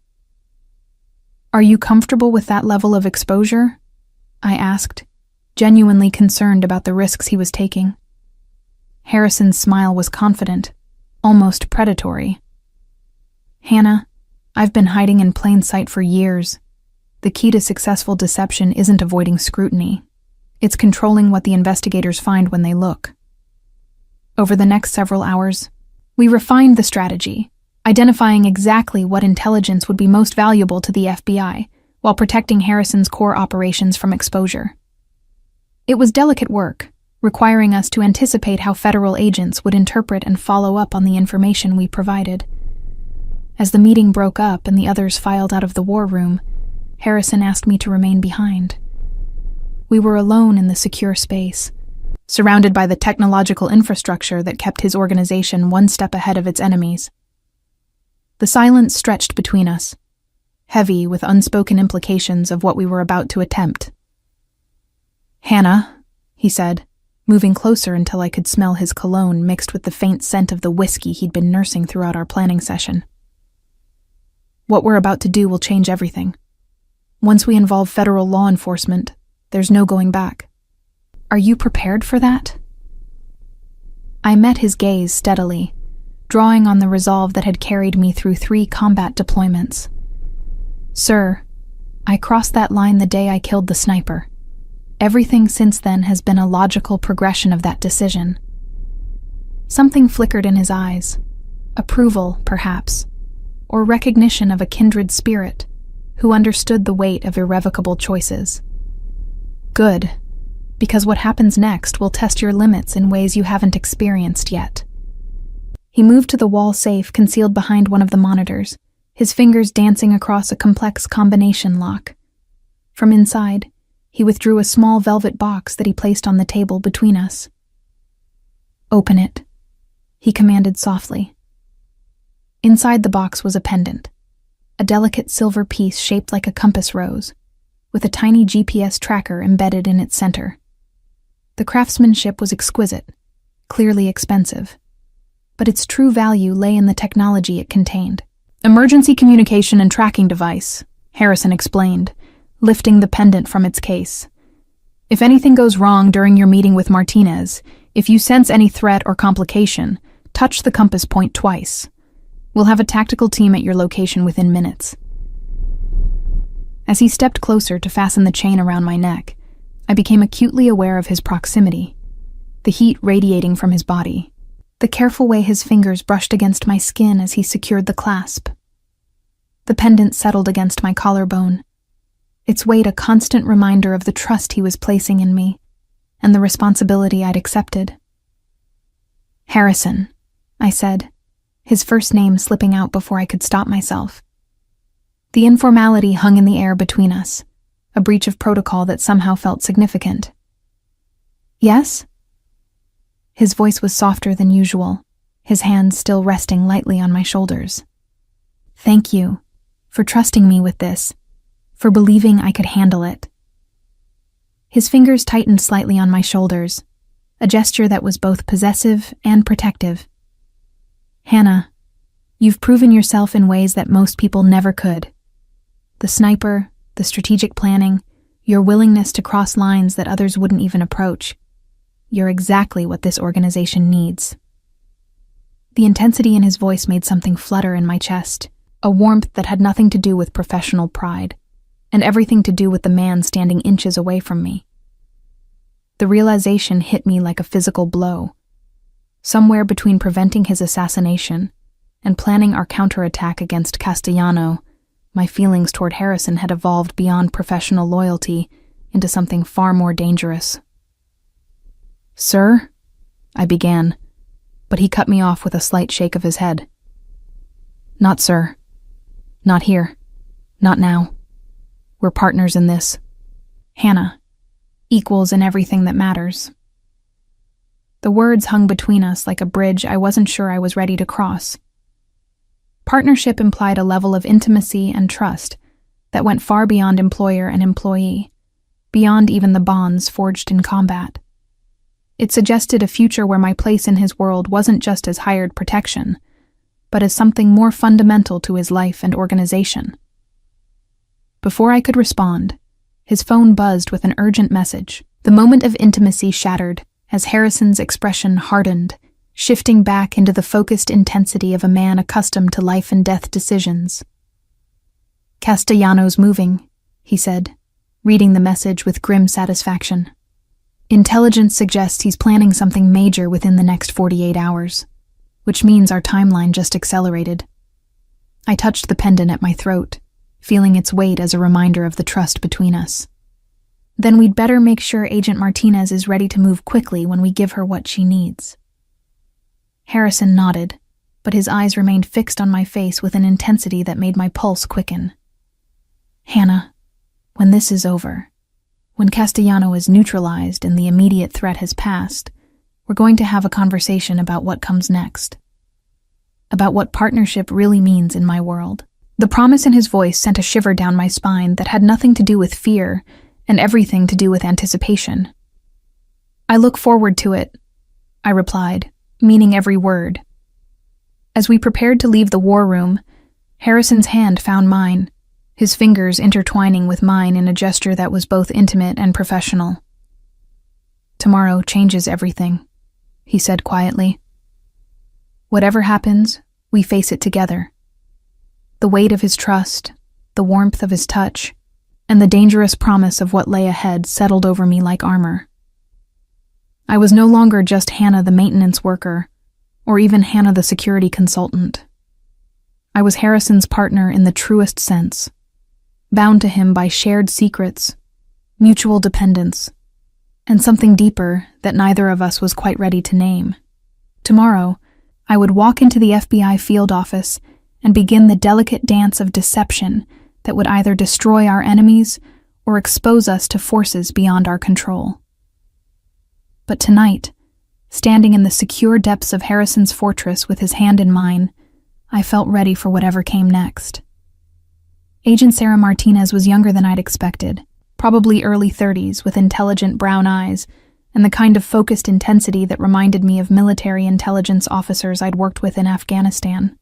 "Are you comfortable with that level of exposure?" I asked, genuinely concerned about the risks he was taking. Harrison's smile was confident, almost predatory. "Hannah, I've been hiding in plain sight for years. The key to successful deception isn't avoiding scrutiny. It's controlling what the investigators find when they look." Over the next several hours, we refined the strategy, identifying exactly what intelligence would be most valuable to the FBI, while protecting Harrison's core operations from exposure. It was delicate work, requiring us to anticipate how federal agents would interpret and follow up on the information we provided. As the meeting broke up and the others filed out of the war room, Harrison asked me to remain behind. We were alone in the secure space, surrounded by the technological infrastructure that kept his organization one step ahead of its enemies. The silence stretched between us, heavy with unspoken implications of what we were about to attempt. "Hannah," he said, moving closer until I could smell his cologne mixed with the faint scent of the whiskey he'd been nursing throughout our planning session. "What we're about to do will change everything. Once we involve federal law enforcement, there's no going back. Are you prepared for that?" I met his gaze steadily, drawing on the resolve that had carried me through 3 combat deployments. "Sir, I crossed that line the day I killed the sniper. Everything since then has been a logical progression of that decision." Something flickered in his eyes, approval, perhaps, or recognition of a kindred spirit who understood the weight of irrevocable choices. "Good, because what happens next will test your limits in ways you haven't experienced yet." He moved to the wall safe concealed behind one of the monitors, his fingers dancing across a complex combination lock. From inside, he withdrew a small velvet box that he placed on the table between us. "Open it," he commanded softly. Inside the box was a pendant, a delicate silver piece shaped like a compass rose, with a tiny GPS tracker embedded in its center. The craftsmanship was exquisite, clearly expensive, but its true value lay in the technology it contained. "Emergency communication and tracking device," Harrison explained, lifting the pendant from its case. "If anything goes wrong during your meeting with Martinez, if you sense any threat or complication, touch the compass point twice. We'll have a tactical team at your location within minutes." As he stepped closer to fasten the chain around my neck, I became acutely aware of his proximity, the heat radiating from his body, the careful way his fingers brushed against my skin as he secured the clasp. The pendant settled against my collarbone, its weight a constant reminder of the trust he was placing in me and the responsibility I'd accepted. "Harrison," I said, his first name slipping out before I could stop myself. The informality hung in the air between us, a breach of protocol that somehow felt significant. "Yes?" His voice was softer than usual, his hands still resting lightly on my shoulders. "Thank you for trusting me with this, for believing I could handle it." His fingers tightened slightly on my shoulders, a gesture that was both possessive and protective. "Hannah, you've proven yourself in ways that most people never could. The sniper, the strategic planning, your willingness to cross lines that others wouldn't even approach. You're exactly what this organization needs." The intensity in his voice made something flutter in my chest, a warmth that had nothing to do with professional pride, and everything to do with the man standing inches away from me. The realization hit me like a physical blow. Somewhere between preventing his assassination and planning our counterattack against Castellano, my feelings toward Harrison had evolved beyond professional loyalty into something far more dangerous. "Sir?" I began, but he cut me off with a slight shake of his head. "Not sir. Not here. Not now. We're partners in this. Hannah. Equals in everything that matters." The words hung between us like a bridge I wasn't sure I was ready to cross. Partnership implied a level of intimacy and trust that went far beyond employer and employee, beyond even the bonds forged in combat. It suggested a future where my place in his world wasn't just as hired protection, but as something more fundamental to his life and organization. Before I could respond, his phone buzzed with an urgent message. The moment of intimacy shattered as Harrison's expression hardened, shifting back into the focused intensity of a man accustomed to life and death decisions. "Castellano's moving," he said, reading the message with grim satisfaction. "Intelligence suggests he's planning something major within the next 48 hours, which means our timeline just accelerated." I touched the pendant at my throat, feeling its weight as a reminder of the trust between us. "Then we'd better make sure Agent Martinez is ready to move quickly when we give her what she needs." Harrison nodded, but his eyes remained fixed on my face with an intensity that made my pulse quicken. "Hannah, when this is over, when Castellano is neutralized and the immediate threat has passed, we're going to have a conversation about what comes next. About what partnership really means in my world." The promise in his voice sent a shiver down my spine that had nothing to do with fear and everything to do with anticipation. "I look forward to it," I replied, meaning every word. As we prepared to leave the war room, Harrison's hand found mine, his fingers intertwining with mine in a gesture that was both intimate and professional. "Tomorrow changes everything," he said quietly. "Whatever happens, we face it together." The weight of his trust, the warmth of his touch, and the dangerous promise of what lay ahead settled over me like armor. I was no longer just Hannah the maintenance worker, or even Hannah the security consultant. I was Harrison's partner in the truest sense, bound to him by shared secrets, mutual dependence, and something deeper that neither of us was quite ready to name. Tomorrow, I would walk into the FBI field office and begin the delicate dance of deception that would either destroy our enemies or expose us to forces beyond our control. But tonight, standing in the secure depths of Harrison's fortress with his hand in mine, I felt ready for whatever came next. Agent Sarah Martinez was younger than I'd expected, probably early 30s, with intelligent brown eyes and the kind of focused intensity that reminded me of military intelligence officers I'd worked with in Afghanistan.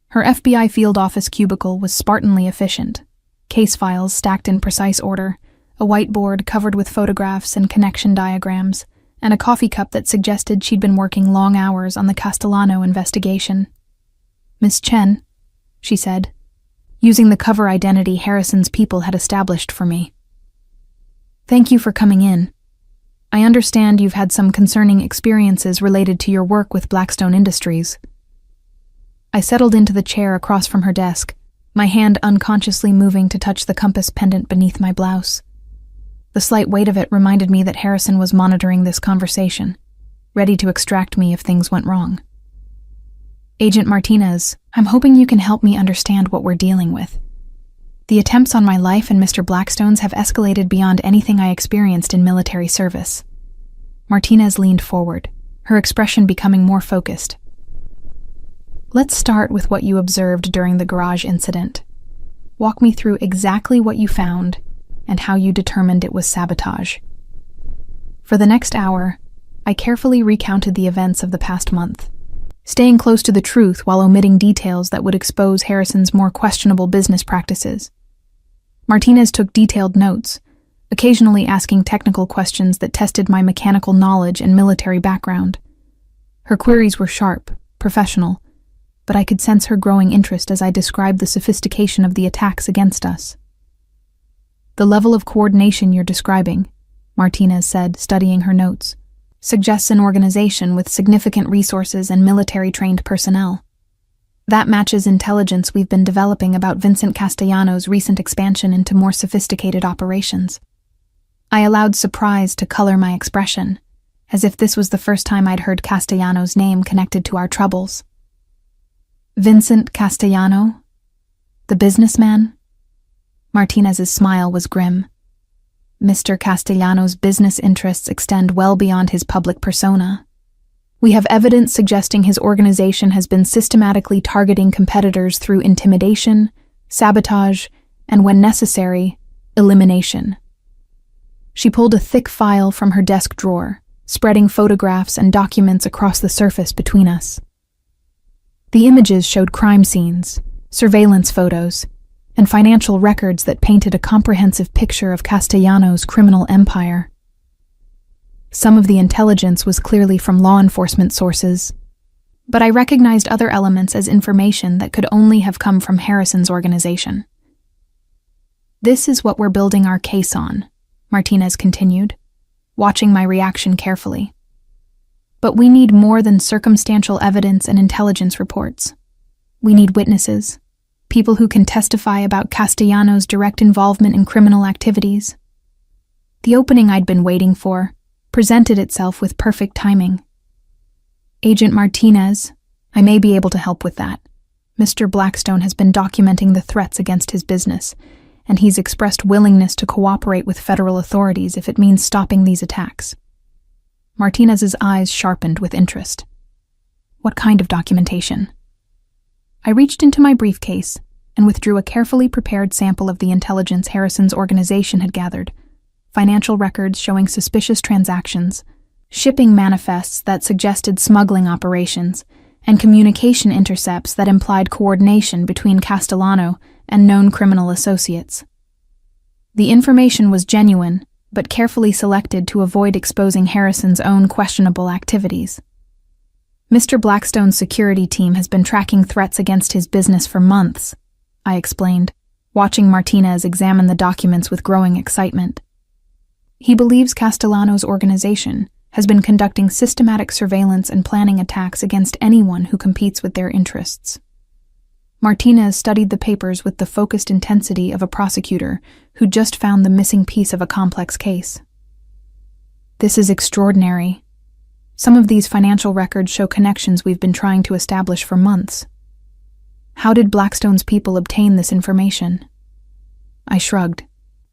Her FBI field office cubicle was Spartanly efficient, case files stacked in precise order, a whiteboard covered with photographs and connection diagrams, and a coffee cup that suggested she'd been working long hours on the Castellano investigation. "Miss Chen," she said, using the cover identity Harrison's people had established for me. "Thank you for coming in. I understand you've had some concerning experiences related to your work with Blackstone Industries." I settled into the chair across from her desk, my hand unconsciously moving to touch the compass pendant beneath my blouse. The slight weight of it reminded me that Harrison was monitoring this conversation, ready to extract me if things went wrong. "Agent Martinez, I'm hoping you can help me understand what we're dealing with. The attempts on my life and Mr. Blackstone's have escalated beyond anything I experienced in military service." Martinez leaned forward, her expression becoming more focused. "Let's start with what you observed during the garage incident. Walk me through exactly what you found and how you determined it was sabotage." For the next hour, I carefully recounted the events of the past month, staying close to the truth while omitting details that would expose Harrison's more questionable business practices. Martinez took detailed notes, occasionally asking technical questions that tested my mechanical knowledge and military background. Her queries were sharp, professional, but I could sense her growing interest as I described the sophistication of the attacks against us. "The level of coordination you're describing," Martinez said, studying her notes, "suggests an organization with significant resources and military-trained personnel. That matches intelligence we've been developing about Vincent Castellano's recent expansion into more sophisticated operations." I allowed surprise to color my expression, as if this was the first time I'd heard Castellano's name connected to our troubles. "Vincent Castellano? The businessman?" Martinez's smile was grim. "Mr. Castellano's business interests extend well beyond his public persona. We have evidence suggesting his organization has been systematically targeting competitors through intimidation, sabotage, and when necessary, elimination." She pulled a thick file from her desk drawer, spreading photographs and documents across the surface between us. The images showed crime scenes, surveillance photos, and financial records that painted a comprehensive picture of Castellano's criminal empire. Some of the intelligence was clearly from law enforcement sources, but I recognized other elements as information that could only have come from Harrison's organization. "This is what we're building our case on," Martinez continued, watching my reaction carefully. "But we need more than circumstantial evidence and intelligence reports. We need witnesses, people who can testify about Castellano's direct involvement in criminal activities." The opening I'd been waiting for presented itself with perfect timing. "Agent Martinez, I may be able to help with that. Mr. Blackstone has been documenting the threats against his business, and he's expressed willingness to cooperate with federal authorities if it means stopping these attacks." Martinez's eyes sharpened with interest. "What kind of documentation?" I reached into my briefcase and withdrew a carefully prepared sample of the intelligence Harrison's organization had gathered: financial records showing suspicious transactions, shipping manifests that suggested smuggling operations, and communication intercepts that implied coordination between Castellano and known criminal associates. The information was genuine, but carefully selected to avoid exposing Harrison's own questionable activities. "Mr. Blackstone's security team has been tracking threats against his business for months," I explained, watching Martinez examine the documents with growing excitement. "He believes Castellano's organization has been conducting systematic surveillance and planning attacks against anyone who competes with their interests." Martinez studied the papers with the focused intensity of a prosecutor who just found the missing piece of a complex case. "This is extraordinary. Some of these financial records show connections we've been trying to establish for months. How did Blackstone's people obtain this information?" I shrugged,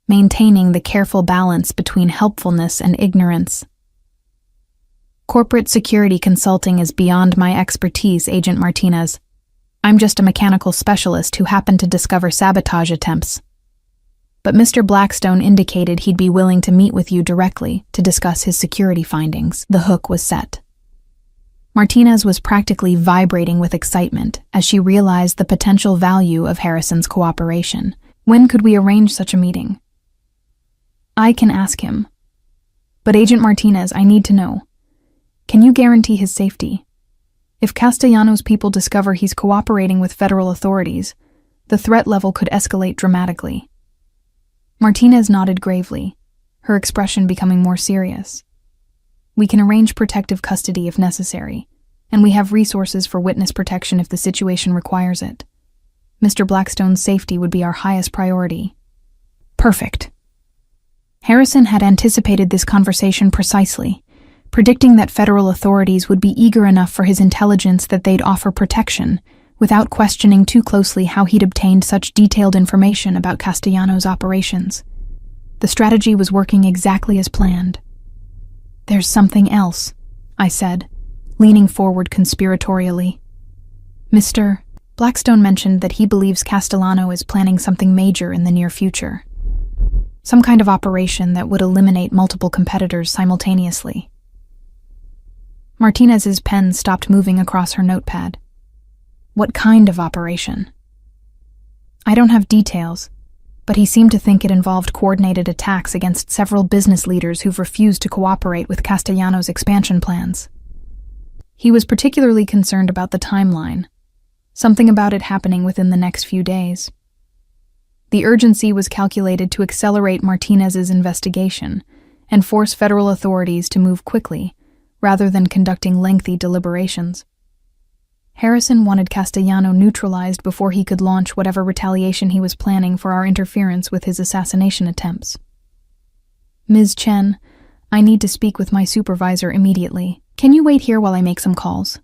maintaining the careful balance between helpfulness and ignorance. "Corporate security consulting is beyond my expertise, Agent Martinez. I'm just a mechanical specialist who happened to discover sabotage attempts. But Mr. Blackstone indicated he'd be willing to meet with you directly to discuss his security findings." The hook was set. Martinez was practically vibrating with excitement as she realized the potential value of Harrison's cooperation. "When could we arrange such a meeting?" "I can ask him. But Agent Martinez, I need to know. Can you guarantee his safety? If Castellano's people discover he's cooperating with federal authorities, the threat level could escalate dramatically." Martinez nodded gravely, her expression becoming more serious. "We can arrange protective custody if necessary, and we have resources for witness protection if the situation requires it. Mr. Blackstone's safety would be our highest priority." Perfect. Harrison had anticipated this conversation precisely, predicting that federal authorities would be eager enough for his intelligence that they'd offer protection, without questioning too closely how he'd obtained such detailed information about Castellano's operations. The strategy was working exactly as planned. "There's something else," I said, leaning forward conspiratorially. "Mr. Blackstone mentioned that he believes Castellano is planning something major in the near future. Some kind of operation that would eliminate multiple competitors simultaneously." Martinez's pen stopped moving across her notepad. "What kind of operation?" "I don't have details, but he seemed to think it involved coordinated attacks against several business leaders who've refused to cooperate with Castellanos' expansion plans. He was particularly concerned about the timeline, something about it happening within the next few days. The urgency was calculated to accelerate Martinez's investigation and force federal authorities to move quickly, rather than conducting lengthy deliberations. Harrison wanted Castellano neutralized before he could launch whatever retaliation he was planning for our interference with his assassination attempts. "Ms. Chen, I need to speak with my supervisor immediately. Can you wait here while I make some calls?"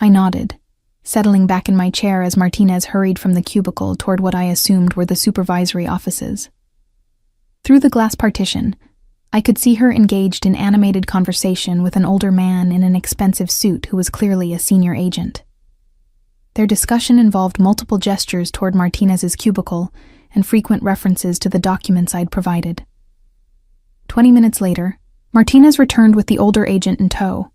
I nodded, settling back in my chair as Martinez hurried from the cubicle toward what I assumed were the supervisory offices. Through the glass partition, I could see her engaged in animated conversation with an older man in an expensive suit who was clearly a senior agent. Their discussion involved multiple gestures toward Martinez's cubicle and frequent references to the documents I'd provided. 20 minutes later, Martinez returned with the older agent in tow.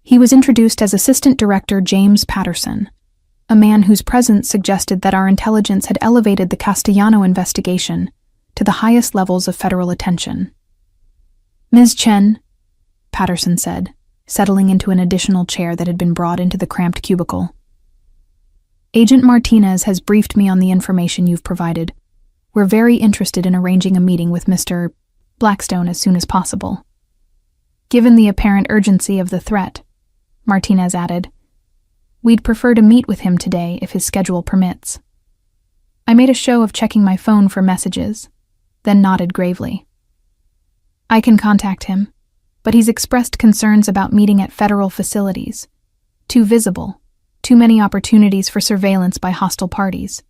He was introduced as Assistant Director James Patterson, a man whose presence suggested that our intelligence had elevated the Castellano investigation to the highest levels of federal attention. "Ms. Chen," Patterson said, settling into an additional chair that had been brought into the cramped cubicle. "Agent Martinez has briefed me on the information you've provided. We're very interested in arranging a meeting with Mr. Blackstone as soon as possible." Given the apparent urgency of the threat, Martinez added, "We'd prefer to meet with him today if his schedule permits." I made a show of checking my phone for messages, then nodded gravely. "I can contact him, but he's expressed concerns about meeting at federal facilities. Too visible, too many opportunities for surveillance by hostile parties.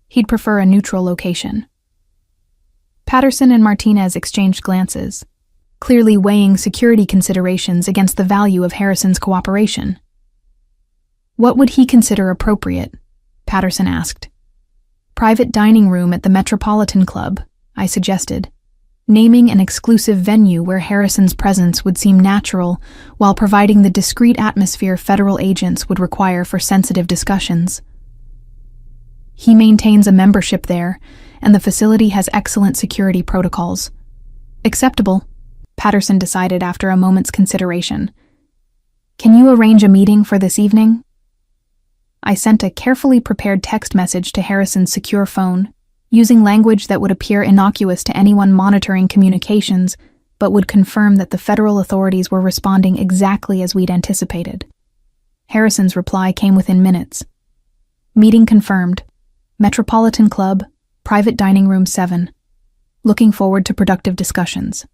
He'd prefer a neutral location." Patterson and Martinez exchanged glances, clearly weighing security considerations against the value of Harrison's cooperation. "What would he consider appropriate?" Patterson asked. "Private dining room at the Metropolitan Club," I suggested, naming an exclusive venue where Harrison's presence would seem natural while providing the discreet atmosphere federal agents would require for sensitive discussions. "He maintains a membership there, and the facility has excellent security protocols." "Acceptable," Patterson decided after a moment's consideration. "Can you arrange a meeting for this evening?" I sent a carefully prepared text message to Harrison's secure phone, using language that would appear innocuous to anyone monitoring communications, but would confirm that the federal authorities were responding exactly as we'd anticipated. Harrison's reply came within minutes. "Meeting confirmed. Metropolitan Club, Private Dining Room 7. Looking forward to productive discussions."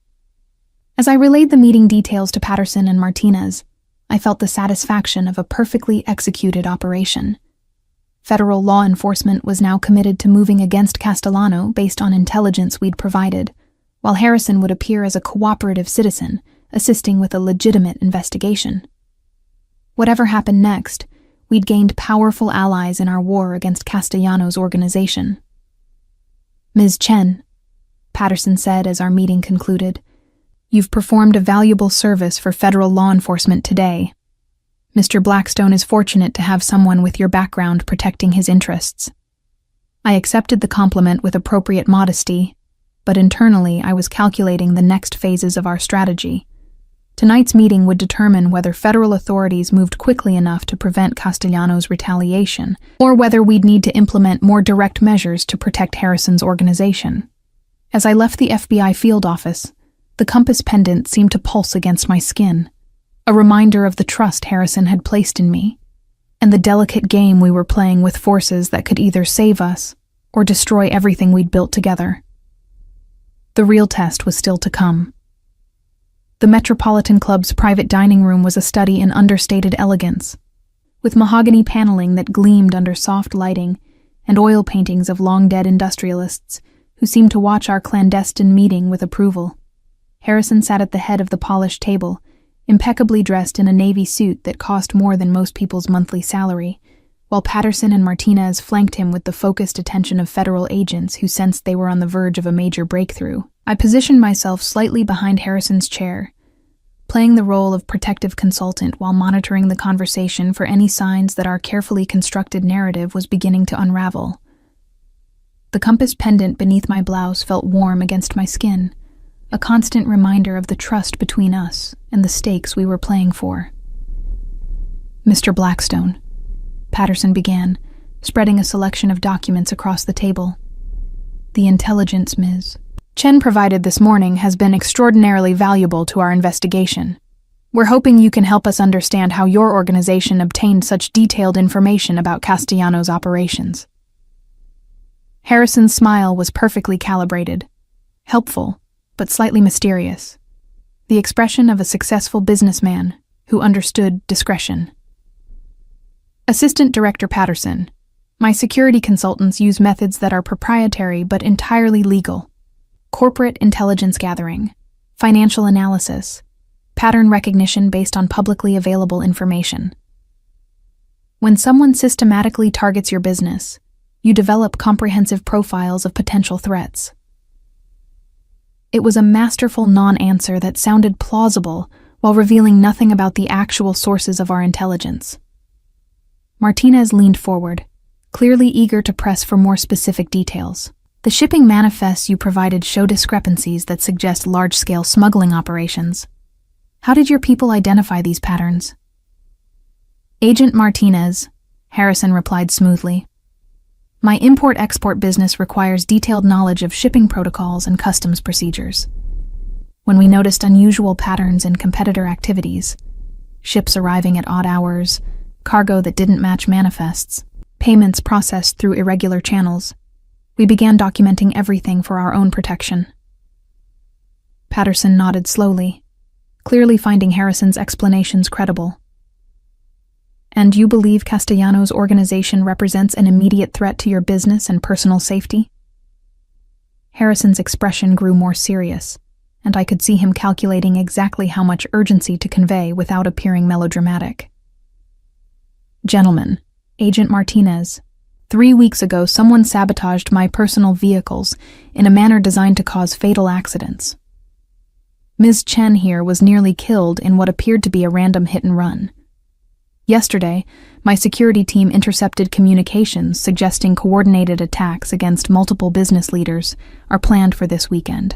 As I relayed the meeting details to Patterson and Martinez, I felt the satisfaction of a perfectly executed operation. Federal law enforcement was now committed to moving against Castellano based on intelligence we'd provided, while Harrison would appear as a cooperative citizen, assisting with a legitimate investigation. Whatever happened next, we'd gained powerful allies in our war against Castellanos' organization. "Ms. Chen," Patterson said as our meeting concluded, "you've performed a valuable service for federal law enforcement today. Mr. Blackstone is fortunate to have someone with your background protecting his interests." I accepted the compliment with appropriate modesty, but internally I was calculating the next phases of our strategy. Tonight's meeting would determine whether federal authorities moved quickly enough to prevent Castellanos' retaliation, or whether we'd need to implement more direct measures to protect Harrison's organization. As I left the FBI field office, the compass pendant seemed to pulse against my skin, a reminder of the trust Harrison had placed in me, and the delicate game we were playing with forces that could either save us or destroy everything we'd built together. The real test was still to come. The Metropolitan Club's private dining room was a study in understated elegance, with mahogany paneling that gleamed under soft lighting and oil paintings of long-dead industrialists who seemed to watch our clandestine meeting with approval. Harrison sat at the head of the polished table, impeccably dressed in a navy suit that cost more than most people's monthly salary, while Patterson and Martinez flanked him with the focused attention of federal agents who sensed they were on the verge of a major breakthrough. I positioned myself slightly behind Harrison's chair, playing the role of protective consultant while monitoring the conversation for any signs that our carefully constructed narrative was beginning to unravel. The compass pendant beneath my blouse felt warm against my skin, a constant reminder of the trust between us and the stakes we were playing for. "Mr. Blackstone," Patterson began, spreading a selection of documents across the table. "The intelligence Ms. Chen provided this morning has been extraordinarily valuable to our investigation. We're hoping you can help us understand how your organization obtained such detailed information about Castellanos' operations." Harrison's smile was perfectly calibrated, helpful, but slightly mysterious, the expression of a successful businessman who understood discretion. "Assistant Director Patterson, my security consultants use methods that are proprietary but entirely legal. Corporate intelligence gathering, financial analysis, pattern recognition based on publicly available information. When someone systematically targets your business, you develop comprehensive profiles of potential threats." It was a masterful non-answer that sounded plausible while revealing nothing about the actual sources of our intelligence. Martinez leaned forward, clearly eager to press for more specific details. "The shipping manifests you provided show discrepancies that suggest large-scale smuggling operations. How did your people identify these patterns?" "Agent Martinez," Harrison replied smoothly. "My import-export business requires detailed knowledge of shipping protocols and customs procedures. When we noticed unusual patterns in competitor activities, ships arriving at odd hours, cargo that didn't match manifests, payments processed through irregular channels, we began documenting everything for our own protection." Patterson nodded slowly, clearly finding Harrison's explanations credible. "And you believe Castellanos' organization represents an immediate threat to your business and personal safety?" Harrison's expression grew more serious, and I could see him calculating exactly how much urgency to convey without appearing melodramatic. "Gentlemen, Agent Martinez, 3 weeks ago someone sabotaged my personal vehicles in a manner designed to cause fatal accidents. Ms. Chen here was nearly killed in what appeared to be a random hit-and-run. Yesterday, my security team intercepted communications suggesting coordinated attacks against multiple business leaders are planned for this weekend.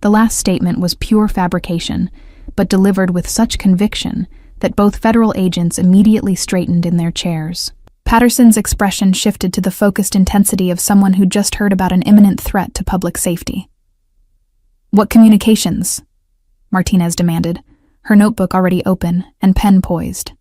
The last statement was pure fabrication, but delivered with such conviction that both federal agents immediately straightened in their chairs." Patterson's expression shifted to the focused intensity of someone who just heard about an imminent threat to public safety. "What communications?" Martinez demanded, her notebook already open and pen poised.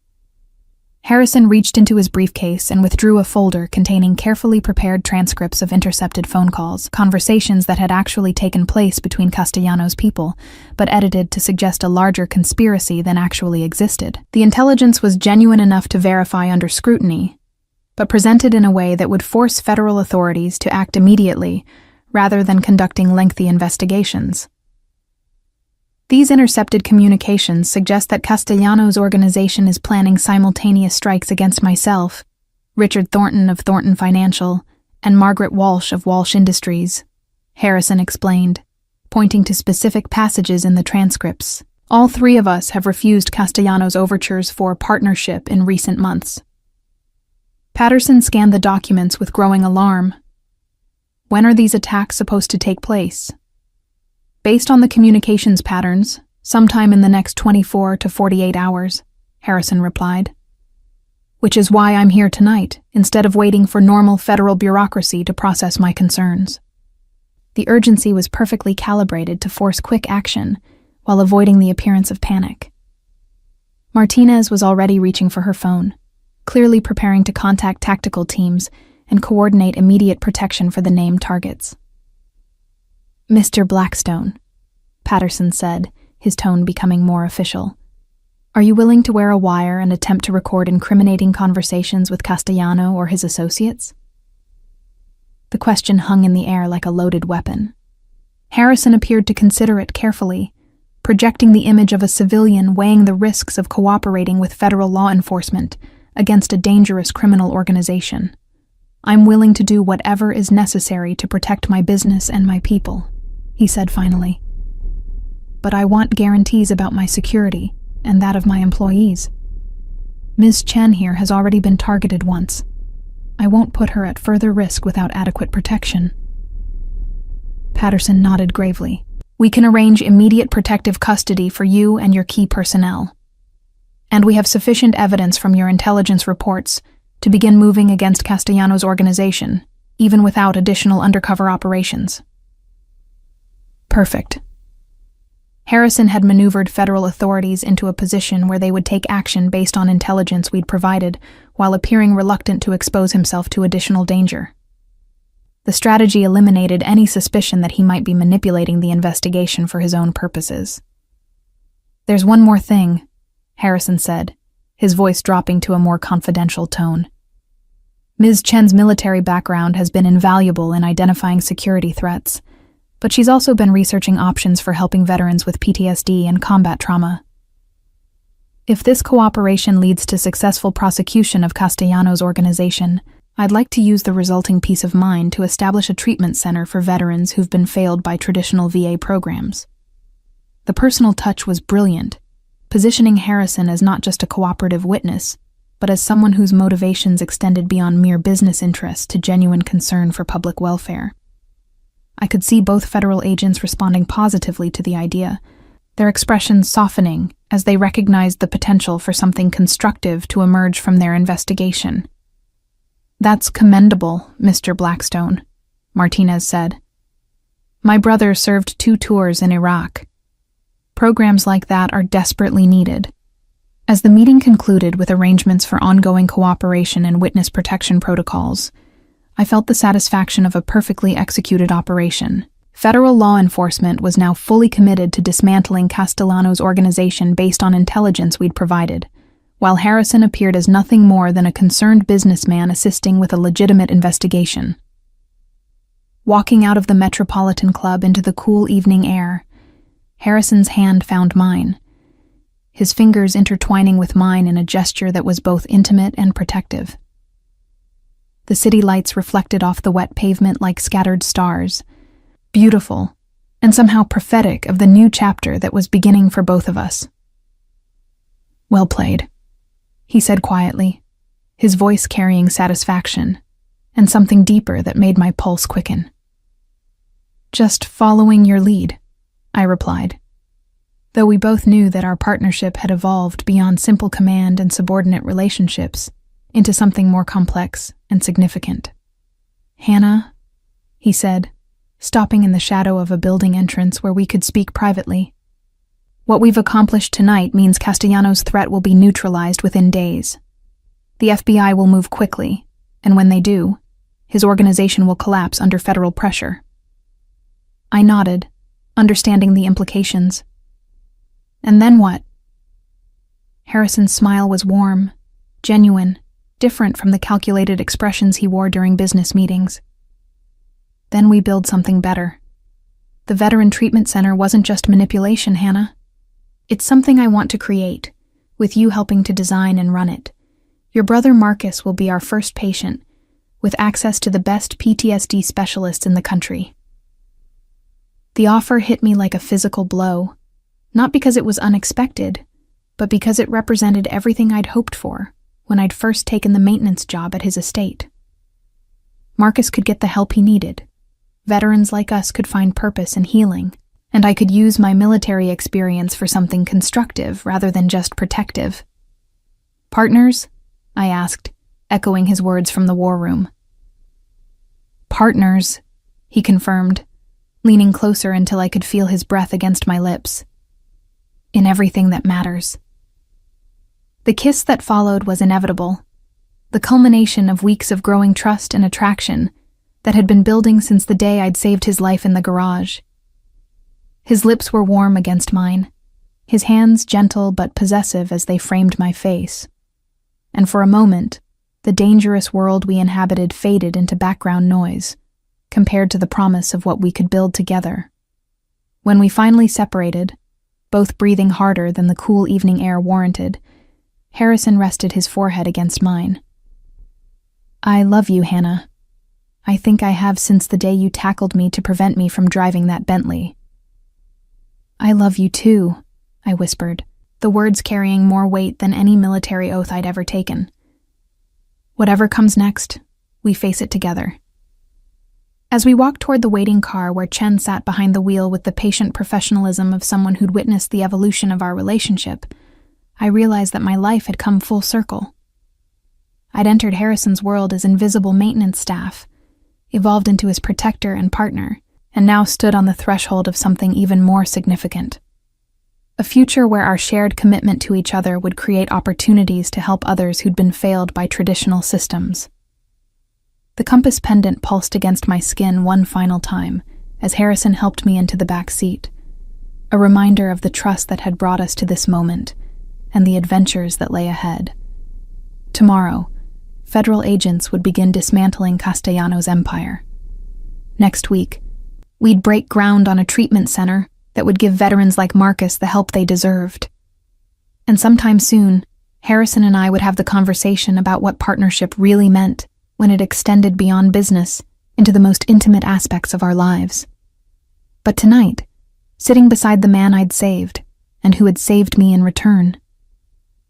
Harrison reached into his briefcase and withdrew a folder containing carefully prepared transcripts of intercepted phone calls, conversations that had actually taken place between Castellanos' people, but edited to suggest a larger conspiracy than actually existed. The intelligence was genuine enough to verify under scrutiny, but presented in a way that would force federal authorities to act immediately, rather than conducting lengthy investigations. These intercepted communications suggest that Castellanos' organization is planning simultaneous strikes against myself, Richard Thornton of Thornton Financial, and Margaret Walsh of Walsh Industries, Harrison explained, pointing to specific passages in the transcripts. "All 3 of us have refused Castellanos' overtures for partnership in recent months." Patterson scanned the documents with growing alarm. "When are these attacks supposed to take place?" "Based on the communications patterns, sometime in the next 24 to 48 hours, Harrison replied. "Which is why I'm here tonight, instead of waiting for normal federal bureaucracy to process my concerns." The urgency was perfectly calibrated to force quick action while avoiding the appearance of panic. Martinez was already reaching for her phone, clearly preparing to contact tactical teams and coordinate immediate protection for the named targets. "Mr. Blackstone," Patterson said, his tone becoming more official, "are you willing to wear a wire and attempt to record incriminating conversations with Castellano or his associates?" The question hung in the air like a loaded weapon. Harrison appeared to consider it carefully, projecting the image of a civilian weighing the risks of cooperating with federal law enforcement against a dangerous criminal organization. "I'm willing to do whatever is necessary to protect my business and my people," he said finally. "But I want guarantees about my security and that of my employees. Ms. Chen here has already been targeted once. I won't put her at further risk without adequate protection. Patterson nodded gravely. We can arrange immediate protective custody for you and your key personnel. And we have sufficient evidence from your intelligence reports to begin moving against Castellanos' organization, even without additional undercover operations. Perfect. Harrison had maneuvered federal authorities into a position where they would take action based on intelligence we'd provided, while appearing reluctant to expose himself to additional danger. The strategy eliminated any suspicion that he might be manipulating the investigation for his own purposes. There's one more thing, Harrison said, his voice dropping to a more confidential tone. Ms. Chen's military background has been invaluable in identifying security threats, but she's also been researching options for helping veterans with PTSD and combat trauma. If this cooperation leads to successful prosecution of Castellanos' organization, I'd like to use the resulting peace of mind to establish a treatment center for veterans who've been failed by traditional VA programs. The personal touch was brilliant, positioning Harrison as not just a cooperative witness, but as someone whose motivations extended beyond mere business interest to genuine concern for public welfare. I could see both federal agents responding positively to the idea, their expressions softening as they recognized the potential for something constructive to emerge from their investigation. That's commendable, Mr. Blackstone, Martinez said. My brother served 2 tours in Iraq. Programs like that are desperately needed. As the meeting concluded with arrangements for ongoing cooperation and witness protection protocols, I felt the satisfaction of a perfectly executed operation. Federal law enforcement was now fully committed to dismantling Castellanos' organization based on intelligence we'd provided, while Harrison appeared as nothing more than a concerned businessman assisting with a legitimate investigation. Walking out of the Metropolitan Club into the cool evening air, Harrison's hand found mine, his fingers intertwining with mine in a gesture that was both intimate and protective. The city lights reflected off the wet pavement like scattered stars, beautiful and somehow prophetic of the new chapter that was beginning for both of us. Well played, he said quietly, his voice carrying satisfaction and something deeper that made my pulse quicken. Just following your lead, I replied, though we both knew that our partnership had evolved beyond simple command and subordinate relationships into something more complex and significant. Hannah, he said, stopping in the shadow of a building entrance where we could speak privately. What we've accomplished tonight means Castellanos' threat will be neutralized within days. The FBI will move quickly, and when they do, his organization will collapse under federal pressure. I nodded, understanding the implications. And then what? Harrison's smile was warm, genuine, different from the calculated expressions he wore during business meetings. Then we build something better. The Veteran Treatment Center wasn't just manipulation, Hannah. It's something I want to create, with you helping to design and run it. Your brother Marcus will be our first patient, with access to the best PTSD specialists in the country. The offer hit me like a physical blow, not because it was unexpected, but because it represented everything I'd hoped for when I'd first taken the maintenance job at his estate. Marcus could get the help he needed. Veterans like us could find purpose and healing, and I could use my military experience for something constructive rather than just protective. Partners? I asked, echoing his words from the war room. Partners, he confirmed, leaning closer until I could feel his breath against my lips. In everything that matters. The kiss that followed was inevitable, the culmination of weeks of growing trust and attraction that had been building since the day I'd saved his life in the garage. His lips were warm against mine, his hands gentle but possessive as they framed my face. And for a moment, the dangerous world we inhabited faded into background noise, compared to the promise of what we could build together. When we finally separated, both breathing harder than the cool evening air warranted, Harrison rested his forehead against mine. I love you, Hannah. I think I have since the day you tackled me to prevent me from driving that Bentley. I love you too, I whispered, the words carrying more weight than any military oath I'd ever taken. Whatever comes next, we face it together. As we walked toward the waiting car where Chen sat behind the wheel with the patient professionalism of someone who'd witnessed the evolution of our relationship, I realized that my life had come full circle. I'd entered Harrison's world as invisible maintenance staff, evolved into his protector and partner, and now stood on the threshold of something even more significant. A future where our shared commitment to each other would create opportunities to help others who'd been failed by traditional systems. The compass pendant pulsed against my skin one final time as Harrison helped me into the back seat, a reminder of the trust that had brought us to this moment and the adventures that lay ahead. Tomorrow, federal agents would begin dismantling Castellano's empire. Next week, we'd break ground on a treatment center that would give veterans like Marcus the help they deserved. And sometime soon, Harrison and I would have the conversation about what partnership really meant when it extended beyond business into the most intimate aspects of our lives. But tonight, sitting beside the man I'd saved, and who had saved me in return,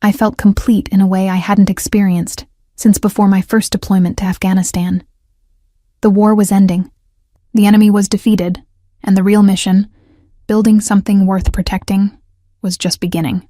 I felt complete in a way I hadn't experienced since before my first deployment to Afghanistan. The war was ending. The enemy was defeated, and the real mission, building something worth protecting, was just beginning.